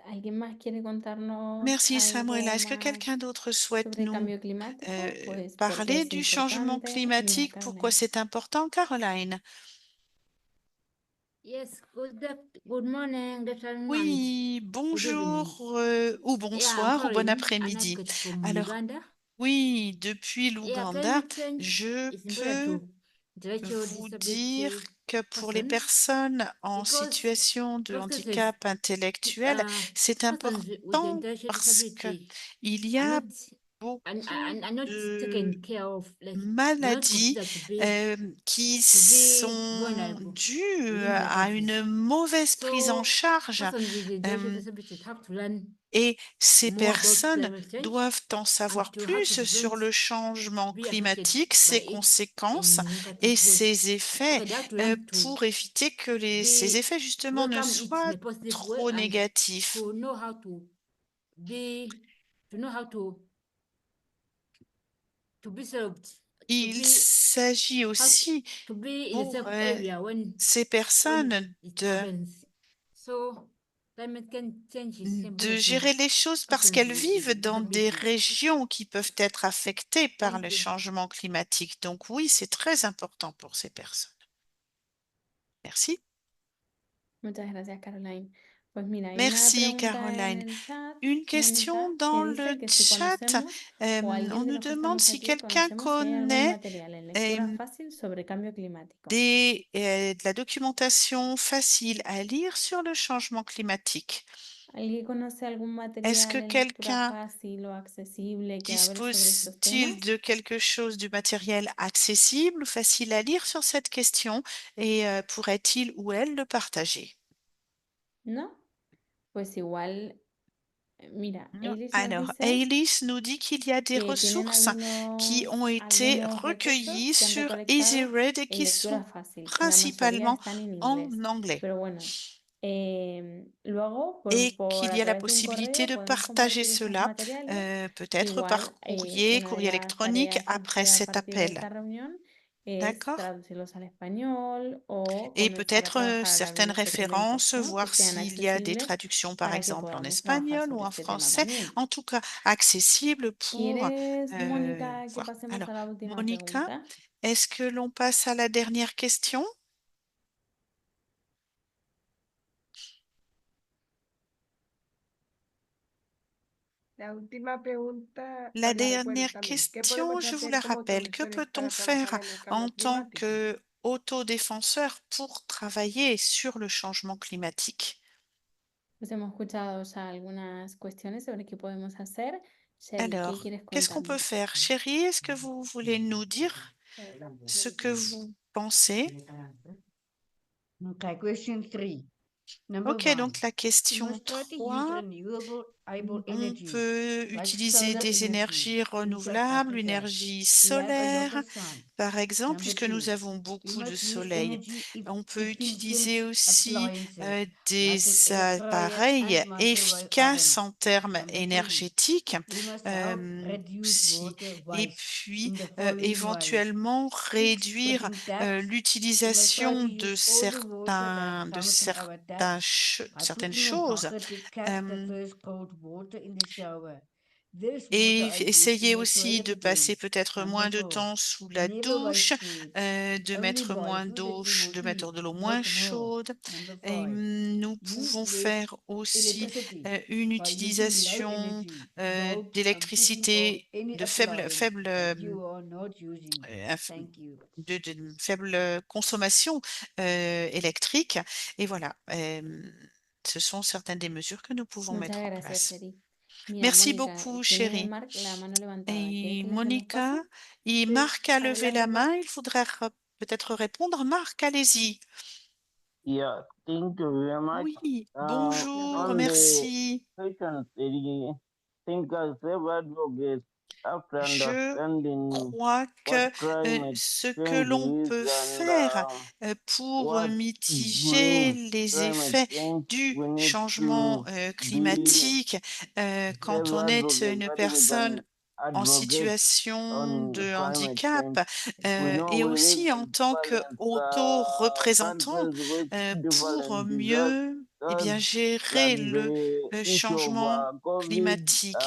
¿Alguien más quiere contarnos Merci Samuela. algo Est-ce que más quelqu'un d'autre souhaite sobre el nous cambio climático? Pues porque parler es du changement importante. Mira, climatique? Pourquoi Caroline. c'est important, Caroline? Yes, good morning, good afternoon, Oui, good bonjour evening. ou Yeah, I'm bonsoir ou bon Caroline, après-midi. Anaclet from Alors, Uganda. oui, depuis Yeah, l'Ouganda, climate change je is important peux to intellectual vous dire disability que pour les persons personnes en because situation de doctors handicap intellectuel, c'est persons with important intellectual parce que disability il y are a not beaucoup are not de taken care of, like they're not maladies considered qui to be sont vulnerable dues within their à countries. une mauvaise prise en So charge. persons with intellectual Euh, disabilities have to learn Et ces more about personnes climate change doivent en and savoir to how to plus sur le prevent changement be affected climatique, by ses it conséquences in negative et way. ses effets Okay, they have to learn to pour éviter que ces be effets justement ne welcome it in soient a positive way trop and négatifs. to know how to be served, Il s'agit aussi to be in a pour safe area when ces personnes it happens. So climate change is de important gérer to les choses parce persons qu'elles with vivent dans des disabilities. régions qui peuvent être affectées par Thank le you. changement climatique. Donc oui, c'est très important pour ces personnes. Merci. Muchas gracias, Caroline. Pues mira, hay una Merci, pregunta Caroline. en el chat, Une question dans que le dice que si chat. conocemos o alguien On de nous los que demande estamos si aquí quelqu'un conocemos si hay algún connaît material en lectura fácil sobre cambio climático. de la documentation facile à lire sur le changement climatique. ¿Alguien conoce algún Est-ce que material en lectura quelqu'un fácil o accesible que hable sobre estos dispose-t-il temas? de quelque chose, du matériel accessible, facile à lire sur cette question et pourrait-il ou elle le partager? ¿No? Pues igual, mira, Non. Eilis nos Alors, dice Alice nous dit qu'il y a des que tienen ressources qui ont été algunos recueillies recursos que han sur recolectado EasyRead et en qui lectura sont fácil. La mayoría principalement están en en inglés, anglais. pero bueno, luego Et por qu'il a y a la través de un possibilité correo de podemos partager compartir esos cela, materiales. peut-être par Igual, courrier, una de courrier las électronique tareas après después a cet partir de appel. esta reunión es D'accord? traducirlos al español o Et comenzar a peut-être trabajar certaines algunos documentos, références, ¿no? que voir sean s'il y a des accesibles traductions, par para que exemple, en podamos trabajar espagnol ou sobre en este tema français, también. en tout cas accessibles pour ¿Quieres, Mónica, que voir. pasemos Alors, a la última Monica, pregunta? est-ce que l'on passe à la dernière question? La última pregunta La os la recuerdo dernière también. ¿Qué question, podemos je vous hacer la como rappelle. Que autogestores peut-on para trabajar faire en el cambio en tant climático? qu'autodéfenseur pour travailler sur le changement climatique? Pues hemos escuchado ya algunas cuestiones sobre qué podemos hacer. Sherry, ¿qué Alors, quieres qu'est-ce qu'on peut contarnos? faire? Chérie, est-ce que vous voulez nous dire ce que vous pensez? Okay, question 3. Number Ok, 1. donc la We question must try to use 3, renewable on energy peut like utiliser solar des energy énergies in South renouvelables, Africa. l'énergie We have a solaire, local sun. par exemple, Number puisque nous 2. avons We beaucoup de must use soleil. energy On peut efficient utiliser aussi appliances des like an air fryer appareils and microwave efficaces oven. en termes Number 3. énergétiques We must help reduce aussi. water Et waste puis, in the following ways. éventuellement 6. réduire Putting taps. We must try to l'utilisation use all the water that comes from our taps by certaines putting a choses. bucket to catch the first cold water in the shower. This Et water I use to essayer make aussi de toilet paint. passer peut-être Number moins de 4. temps sous la Never buy douche, food. de Only mettre buy moins food that d'eau, you want de to mettre eat, de l'eau moins not more. chaude. Number Et 5. nous Use pouvons faire aussi electricity une by using low utilisation energy bulbs and putting off d'électricité any de appliance that you are not using. Thank you. de faible consommation électrique. Et voilà, ce sont certaines des mesures que nous pouvons Muchas mettre en gracias, place. Sherry. Mira, Merci Mónica, beaucoup, tiene chérie. Marc la mano levantada. ¿Quieres Et que le demos Monica, paso? et Sí, Marc a levé la adelante. main. Il faudrait peut-être répondre. Marc, allez-y. Yeah, thank you very much. Oui, bonjour, On merci. the question, I think as several advocates, after Je understanding crois que what climate ce que change l'on is peut and faire pour what mitiger brings les climate effets change, du we need changement to be climatique, quand on several est advocates une that we personne can en advocate situation on de climate handicap change. We know et we live aussi en in tant different qu'auto-représentant countries with pour different disasters. mieux bien Like gérer le the issue changement of COVID, climatique.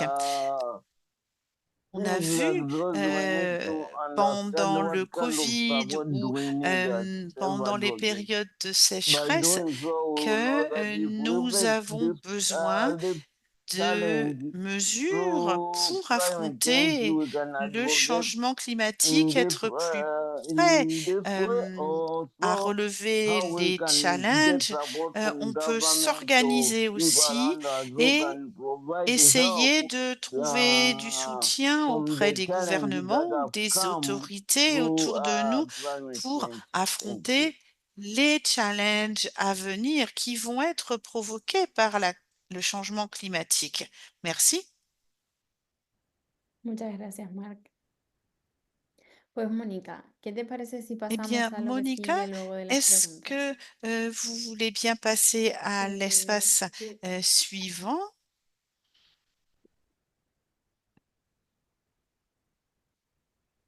On a things like vu those we need to understand pendant what le kind of Covid support do ou we need as pendant les self-advocates. périodes de By sécheresse doing so, we will know que that if we nous face avons besoin this de challenge mesures through pour climate change, affronter we can le advocate changement climatique, être plus prêt in this way, à also relever how we les can get challenges. support from On peut government to s'organiser people aussi around us who et can provide help essayer de trouver du soutien from auprès the des challenges gouvernements that ou have des come autorités through autour de nous climate pour change. Thank you. affronter les challenges à venir qui vont être provoqués par le changement climatique. Merci. Muchas gracias, Marc. Pues Mónica, ¿qué te parece si Eh bien, pasamos a lo que Monica, sigue luego de las est-ce preguntas? que vous voulez bien passer à l'espace Sí. suivant?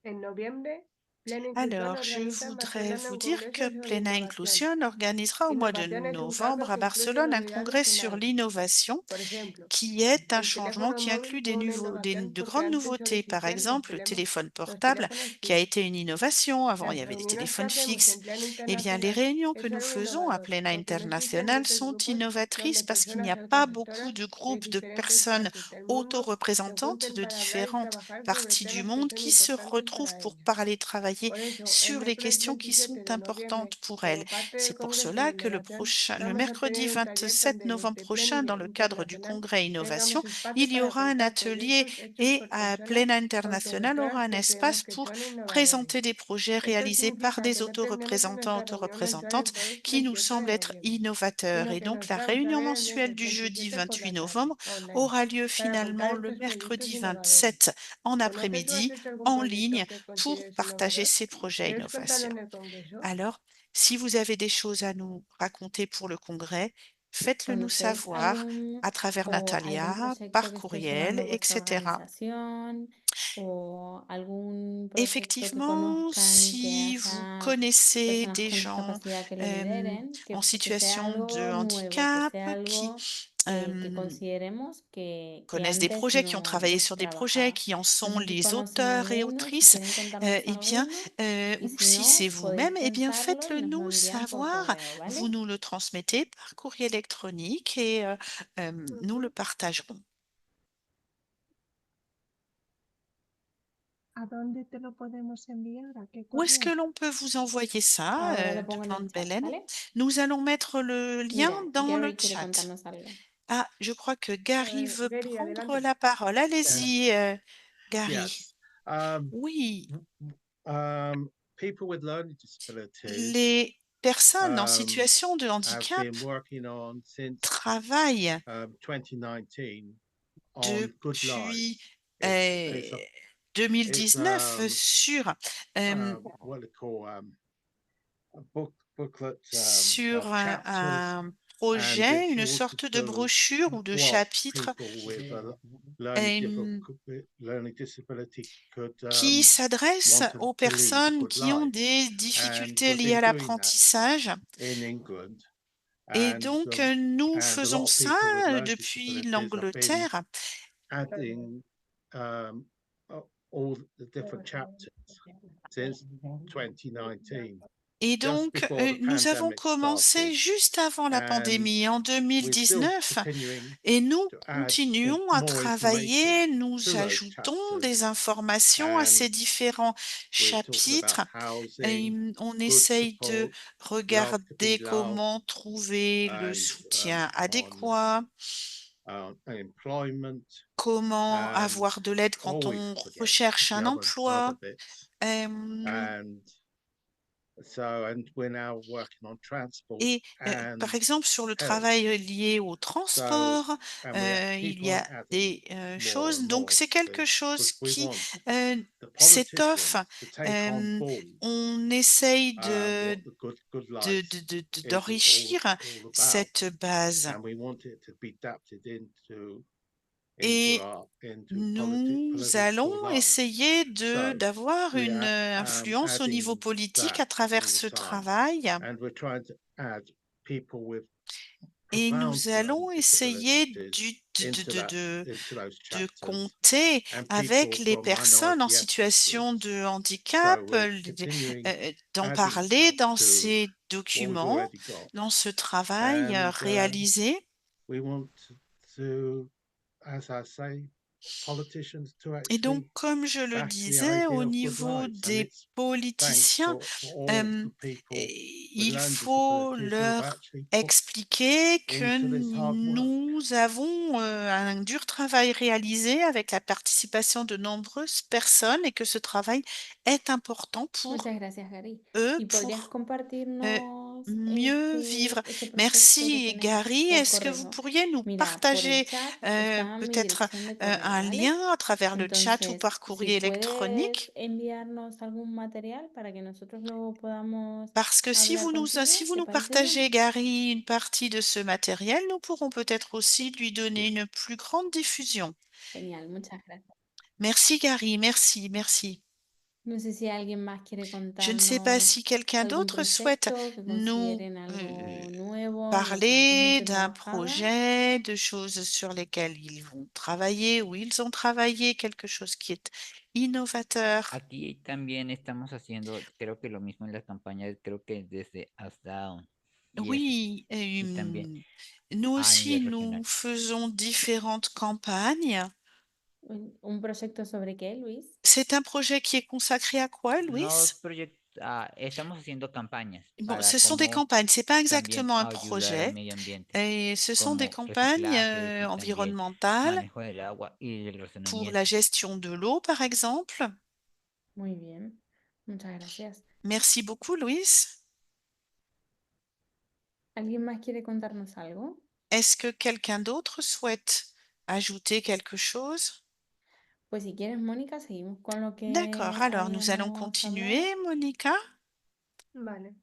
En noviembre, Plena Inclusión Alors, je organiza en voudrais Barcelona vous un dire congreso que sobre Plena innovación. Inclusion organisera au mois de Innovación es un novembre cambio à que incluye Barcelone un novedades congrès en sur la- l'innovation Por ejemplo, qui est un el changement teléfono qui móvil inclut fue una innovación de porque grandes antes nouveautés. solo Par existían exemple, le téléphone los portable teléfonos qui a fijos. été une innovation. Avant, il Las y avait des reuniones que téléphones hacemos fixes. en Plena Eh bien, les Internacional réunions que es nous algo faisons à innovador Plena porque no existen International muchos sont grupos innovatrices donde parce qu'il n'y a personas pas beaucoup autogestoras de de groupes de diferentes personnes partes del mundo se auto-représentantes junten de para hablar y différentes trabajar sobre parties du temas que monde son qui se importantes retrouvent para pour ellos. parler, travailler travailler Por eso, el sur les miércoles questions qui 27 sont de noviembre, importantes pour elle. como parte del C'est pour Congreso de cela que le Innovación, le vamos a mercredi tener un taller 27 donde en novembre este prochain, Plenum dans le cadre du Internacional congrès Innovation, tengamos espacio il y para aura un presentar atelier proyectos hechos et por à personas Plena International aura autorreferentes un que espace creemos que pour son innovadores. présenter des projets Esto réalisés par significa des que no tendremos en autoreprésentants, nuestra reunión mensual autoreprésentantes el jueves qui nous 28 de semblent être noviembre, innovateurs. sino Et que donc, nos la vamos a réunion ver el mensuelle miércoles du jeudi 27 por 28 la tarde, novembre online, aura lieu para finalement contar le estos proyectos mercredi innovadores. 27 en ¿Conoces o has après-midi hecho algún en proyecto ligne que pour consideres partager innovador? ces projets ¿Quieres contarlo innovation. en el Congreso? Alors, si vous avez des choses à nous raconter pour le congrès, faites-le nous ¿Conocéis savoir algún à travers o algún Natalia, proyecto par que estéis courriel, llevando en vuestra etc. organización o algún proyecto que Effectivement, conozcan que si vous haya connaissez personas des con gens discapacidad que lo euh, lideren, en que sea situation de algo nuevo, que handicap sea qui algo que euh, consideremos que connaissent des antes projets, qui ont travaillé no se sur des projets, trabajaba. qui en No sont sé si les conocen auteurs et alguno, si autrices, quieren contarnos eh bien, alguno, y ou si si c'est no, podéis vous-même, eh bien, pensarlo y faites-le nos lo nous envían por savoir. correo, ¿vale? Vous nous le transmettez par courrier électronique et nous le partagerons. ¿A dónde te lo podemos enviar? ¿A qué Où est-ce que correo? l'on peut vous envoyer ça, Ahora lo pongo en el demande chat, Belen? ¿vale? Nous allons mettre le lien Mira, dans le Gary quiere chat. contarnos algo. Ah, je crois que Gary veut Gary, prendre adelante. la parole. Allez-y, Gary. Yes. Oui, People with learning disabilities les personnes en um, situation de have handicap been working on since travaillent 2019 on Good Lives. depuis It's a 2019 sur what they call a booklet sur of chapters, un and projet, it's une all sorte de to do brochure ou de what chapitre people with a euh, learning disability could qui s'adresse want aux to lead a personnes good qui ont life. des And difficultés we've liées been à doing that l'apprentissage. in England. Et And donc, the nous and a faisons lot of ça people with learning depuis disabilities have been l'Angleterre. adding all the different chapters since 2019, Et just donc, before the nous avons pandemic commencé started. juste avant la And pandémie, en we're still 2019, continuing et nous to add continuons à more travailler, information nous to those ajoutons chapters. des informations à And ces différents we're talking chapitres. about Et housing, on good essaye de support, love to regarder be loved, comment trouver le and soutien on adéquat, unemployment, comment and avoir de l'aide quand always on forget recherche the un other emploi. bits. Euh, And we're now working on transport Et and par exemple, sur le health. travail lié au So, transport, and we il keep y on a adding des more choses. and Donc, more c'est to quelque this, chose because we qui want the s'étoffe. politicians to take on board On essaye what the good life is d'enrichir all cette about, base. and we want it to be adapted into Et nous political allons life. essayer So d'avoir we une are influence au niveau adding politique that à travers all the ce time, travail. and we're trying to add people with Et profound nous learning allons essayer disabilities into de those de chapters, compter and avec people les from personnes en minority ethnic situation groups. de So handicap, we're continuing d'en adding parler stuff dans to ces what we've documents, already got, dans ce travail and réalisé. we want to, as I say, politicians to Et donc, actually comme je le back the disais, idea au of good niveau lives. And des it's thanks politiciens, for all euh, the people with il learning faut disabilities who have leur actually put expliquer que into this hard work. nous avons un dur travail réalisé avec la participation de nombreuses personnes et que ce travail est important pour Muchas gracias, Gary. eux ¿Y podrías pour compartirnos mieux vivre. este proyecto que Merci tienes Gary. por Est-ce que vous correo? pourriez nous Mira, por el partager chat está mi peut-être dirección de correo, un ¿vale? lien à travers le chat ou Entonces, par si courrier puedes électronique? enviarnos algún material para que nosotros lo podamos Parce que si hablar vous contigo, nous ¿te parece bien? partagez, Gary, une partie de ce matériel, nous pourrons peut-être aussi lui donner une plus grande diffusion. Genial, muchas gracias. Merci, Gary. Merci, merci. No sé si alguien más quiere Je ne sais pas contarnos si quelqu'un algún d'autre souhaite proyecto que nous consideren algo nuevo en lo que parler antes no se d'un trabajaba. projet, de choses sur lesquelles ils vont travailler ou ils ont travaillé, quelque chose qui est innovateur. Aquí también estamos haciendo, creo que lo mismo en las campañas, creo que desde As Down. Oui, Y también nous a aussi, nivel nous regional. faisons différentes campagnes. ¿Un proyecto sobre qué, Luis? C'est un projet qui est consacré à quoi, Luis? Estamos haciendo campañas Bon, para ce sont des cómo campagnes, c'est pas también exactement un ayudar al projet, medio ambiente, et ce sont des como campagnes reciclajes y también environnementales manejo del agua y del pour razonamiento. la gestion de l'eau, par exemple. Muy bien, muchas gracias. Merci beaucoup, Luis. ¿Alguien más quiere contarnos algo? Est-ce que quelqu'un d'autre souhaite ajouter quelque chose? Pues si quieres, Mónica, seguimos con lo que D'accord, alors nous allons habíamos continuer, hablado. Monica. Vale.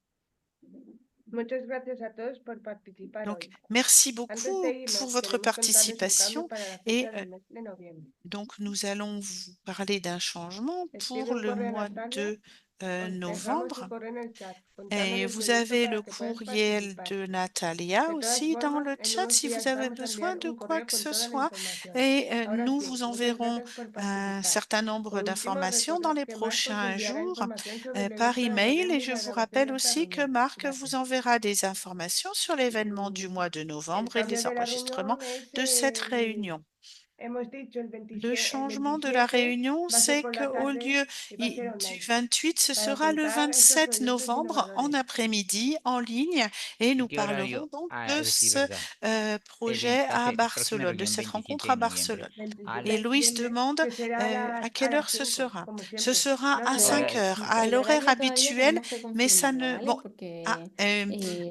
Muchas gracias a todos por participar Donc, hoy. merci Antes beaucoup de pour irnos, votre queremos contarles un cambio participation para la et fecha del mes de noviembre. donc nous allons vous parler d'un changement Escribe pour un le correo a mois Natalia. de Os dejamos su novembre. correo en el chat, Et contándole el vous proyecto avez para le que puedas courriel participar. de Natalia De todas aussi dans formas, le en chat unos si días vous avez vamos a besoin enviar de un quoi correo que con ce toda la soit. información. Et Ahora nous sí, vous muchas enverrons gracias por un participar. certain nombre Por último, d'informations dans recordad les que Marcos prochains enviará jours información sobre el par evento de email. noviembre Et y je la vous grabación rappelle de esta aussi que reunión. Marc Gracias. vous enverra des informations sur l'événement du mois de El novembre et cambio les de la enregistrements reunión es de cette réunion. hemos dicho el Le 27, changement de la réunion, va a ser c'est por la qu'au tarde lieu y va a ser du online 28, ce para sera le ocultar estos 27 proyectos novembre en innovadores. après-midi en ligne et nous ¿Qué parlerons horario? donc Ah, de sí, ce verdad. projet à Próxima Barcelone, de reunión cette 27 rencontre de à noviembre. Barcelone. 27 Et de Louise noviembre, demande que será à quelle a heure las ce 5, sera. como Ce siempre. sera No à sé, 5 heures, à El l'horaire horario todavía habituel, tenemos que mais ça confirmarlo, ne... ¿vale? Bon, Porque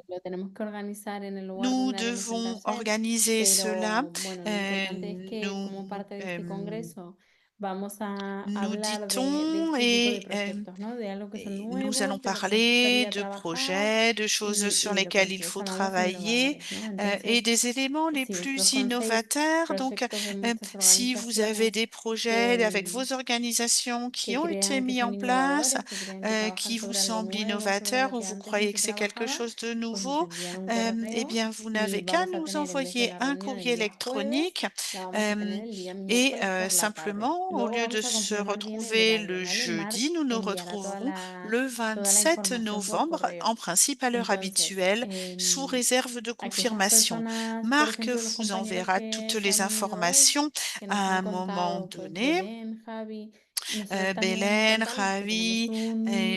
lo tenemos que organizar en el lugar nous donde haremos el devons taller, organiser cela. pero bueno, lo importante es que como parte de este congreso vamos a Nous hablar de dit-on, este tipo de et proyectos, ¿no? De algo que son nous allons nuevos, de lo que nos parler gustaría de trabajar projets, de choses sur y de lo que lesquelles il nosotros faut llamamos travailler innovadores, ¿no? et Entonces, des éléments les si plus vosotros conocéis innovateurs. Donc, proyectos de muchas si vous avez des organizaciones projets avec que, vos organisations qui que ont été crean que mis son en place, innovadores, que crean que trabajan qui vous sobre algo semblent nuevo, sobre innovateurs lo ou que vous antes no croyez se que c'est quelque trabajaba, chose de pues nos nouveau, envían un eh correo bien, vous y n'avez qu'à vamos a nous tener, en vez de envoyer la un reunión el courrier día jueves, électronique la vamos a tener el día et miércoles por la tarde. simplement, au Luego lieu de vamos a se confirmar bien el retrouver horario, le ¿vale? jeudi, Marc nous nous enviará retrouverons le toda la 27 información por novembre, en correo. principe à l'heure Entonces, habituelle, sous réserve de aquellas confirmation. personas, por Marc ejemplo, los vous compañeros enverra toutes que se les han unido hoy, informations que nos à han un moment contado, pues donné. Belén, Javi, nosotros también Belén, contarles que tenemos Ravi,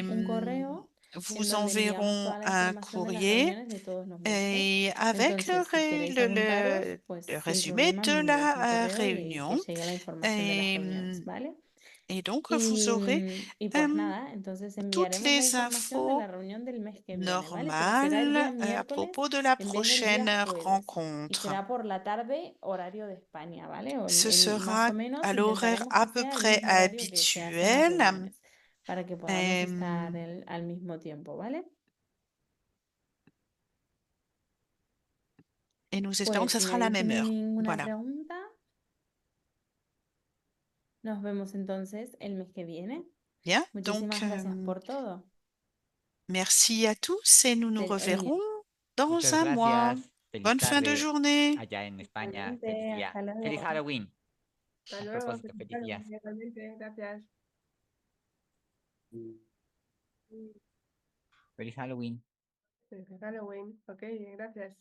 un correo en vous donde enviamos enverront toda la un información de las courrier reuniones de todos los meses. et avec Entonces, si queréis apuntaros, pues le sin résumé problema de me enviáis un la correo y que réunion. os llegue la información de las reuniones, ¿vale? Et donc, vous aurez Y pues nada, entonces toutes enviaremos la les información de infos la reunión del mes que viene, ¿vale? Pero será el normales día à miércoles propos de la en vez del día prochaine jueves. Y rencontre. será por la tarde, horario de España, ¿vale? O Ce más sera o menos à l'horaire intentaremos à que peu sea el près mismo horario que se hacen las habituel. reuniones, para que podamos estar al mismo tiempo, ¿vale? Et nous espérons que Pues ça si sera à la nadie même tiene heure. ninguna Voilà. pregunta, nos vemos entonces el mes que viene. Bien, Muchísimas donc gracias por todo. merci à tous et nous nous reverrons dans Muchas un mois. gracias. Feliz Bonne fin de tarde journée. allá en España. Igualmente, Feliz día. hasta luego. Feliz Halloween. Hasta A luego, propósito, feliz día. igualmente, gracias. Feliz Halloween. Feliz Halloween, ok, gracias.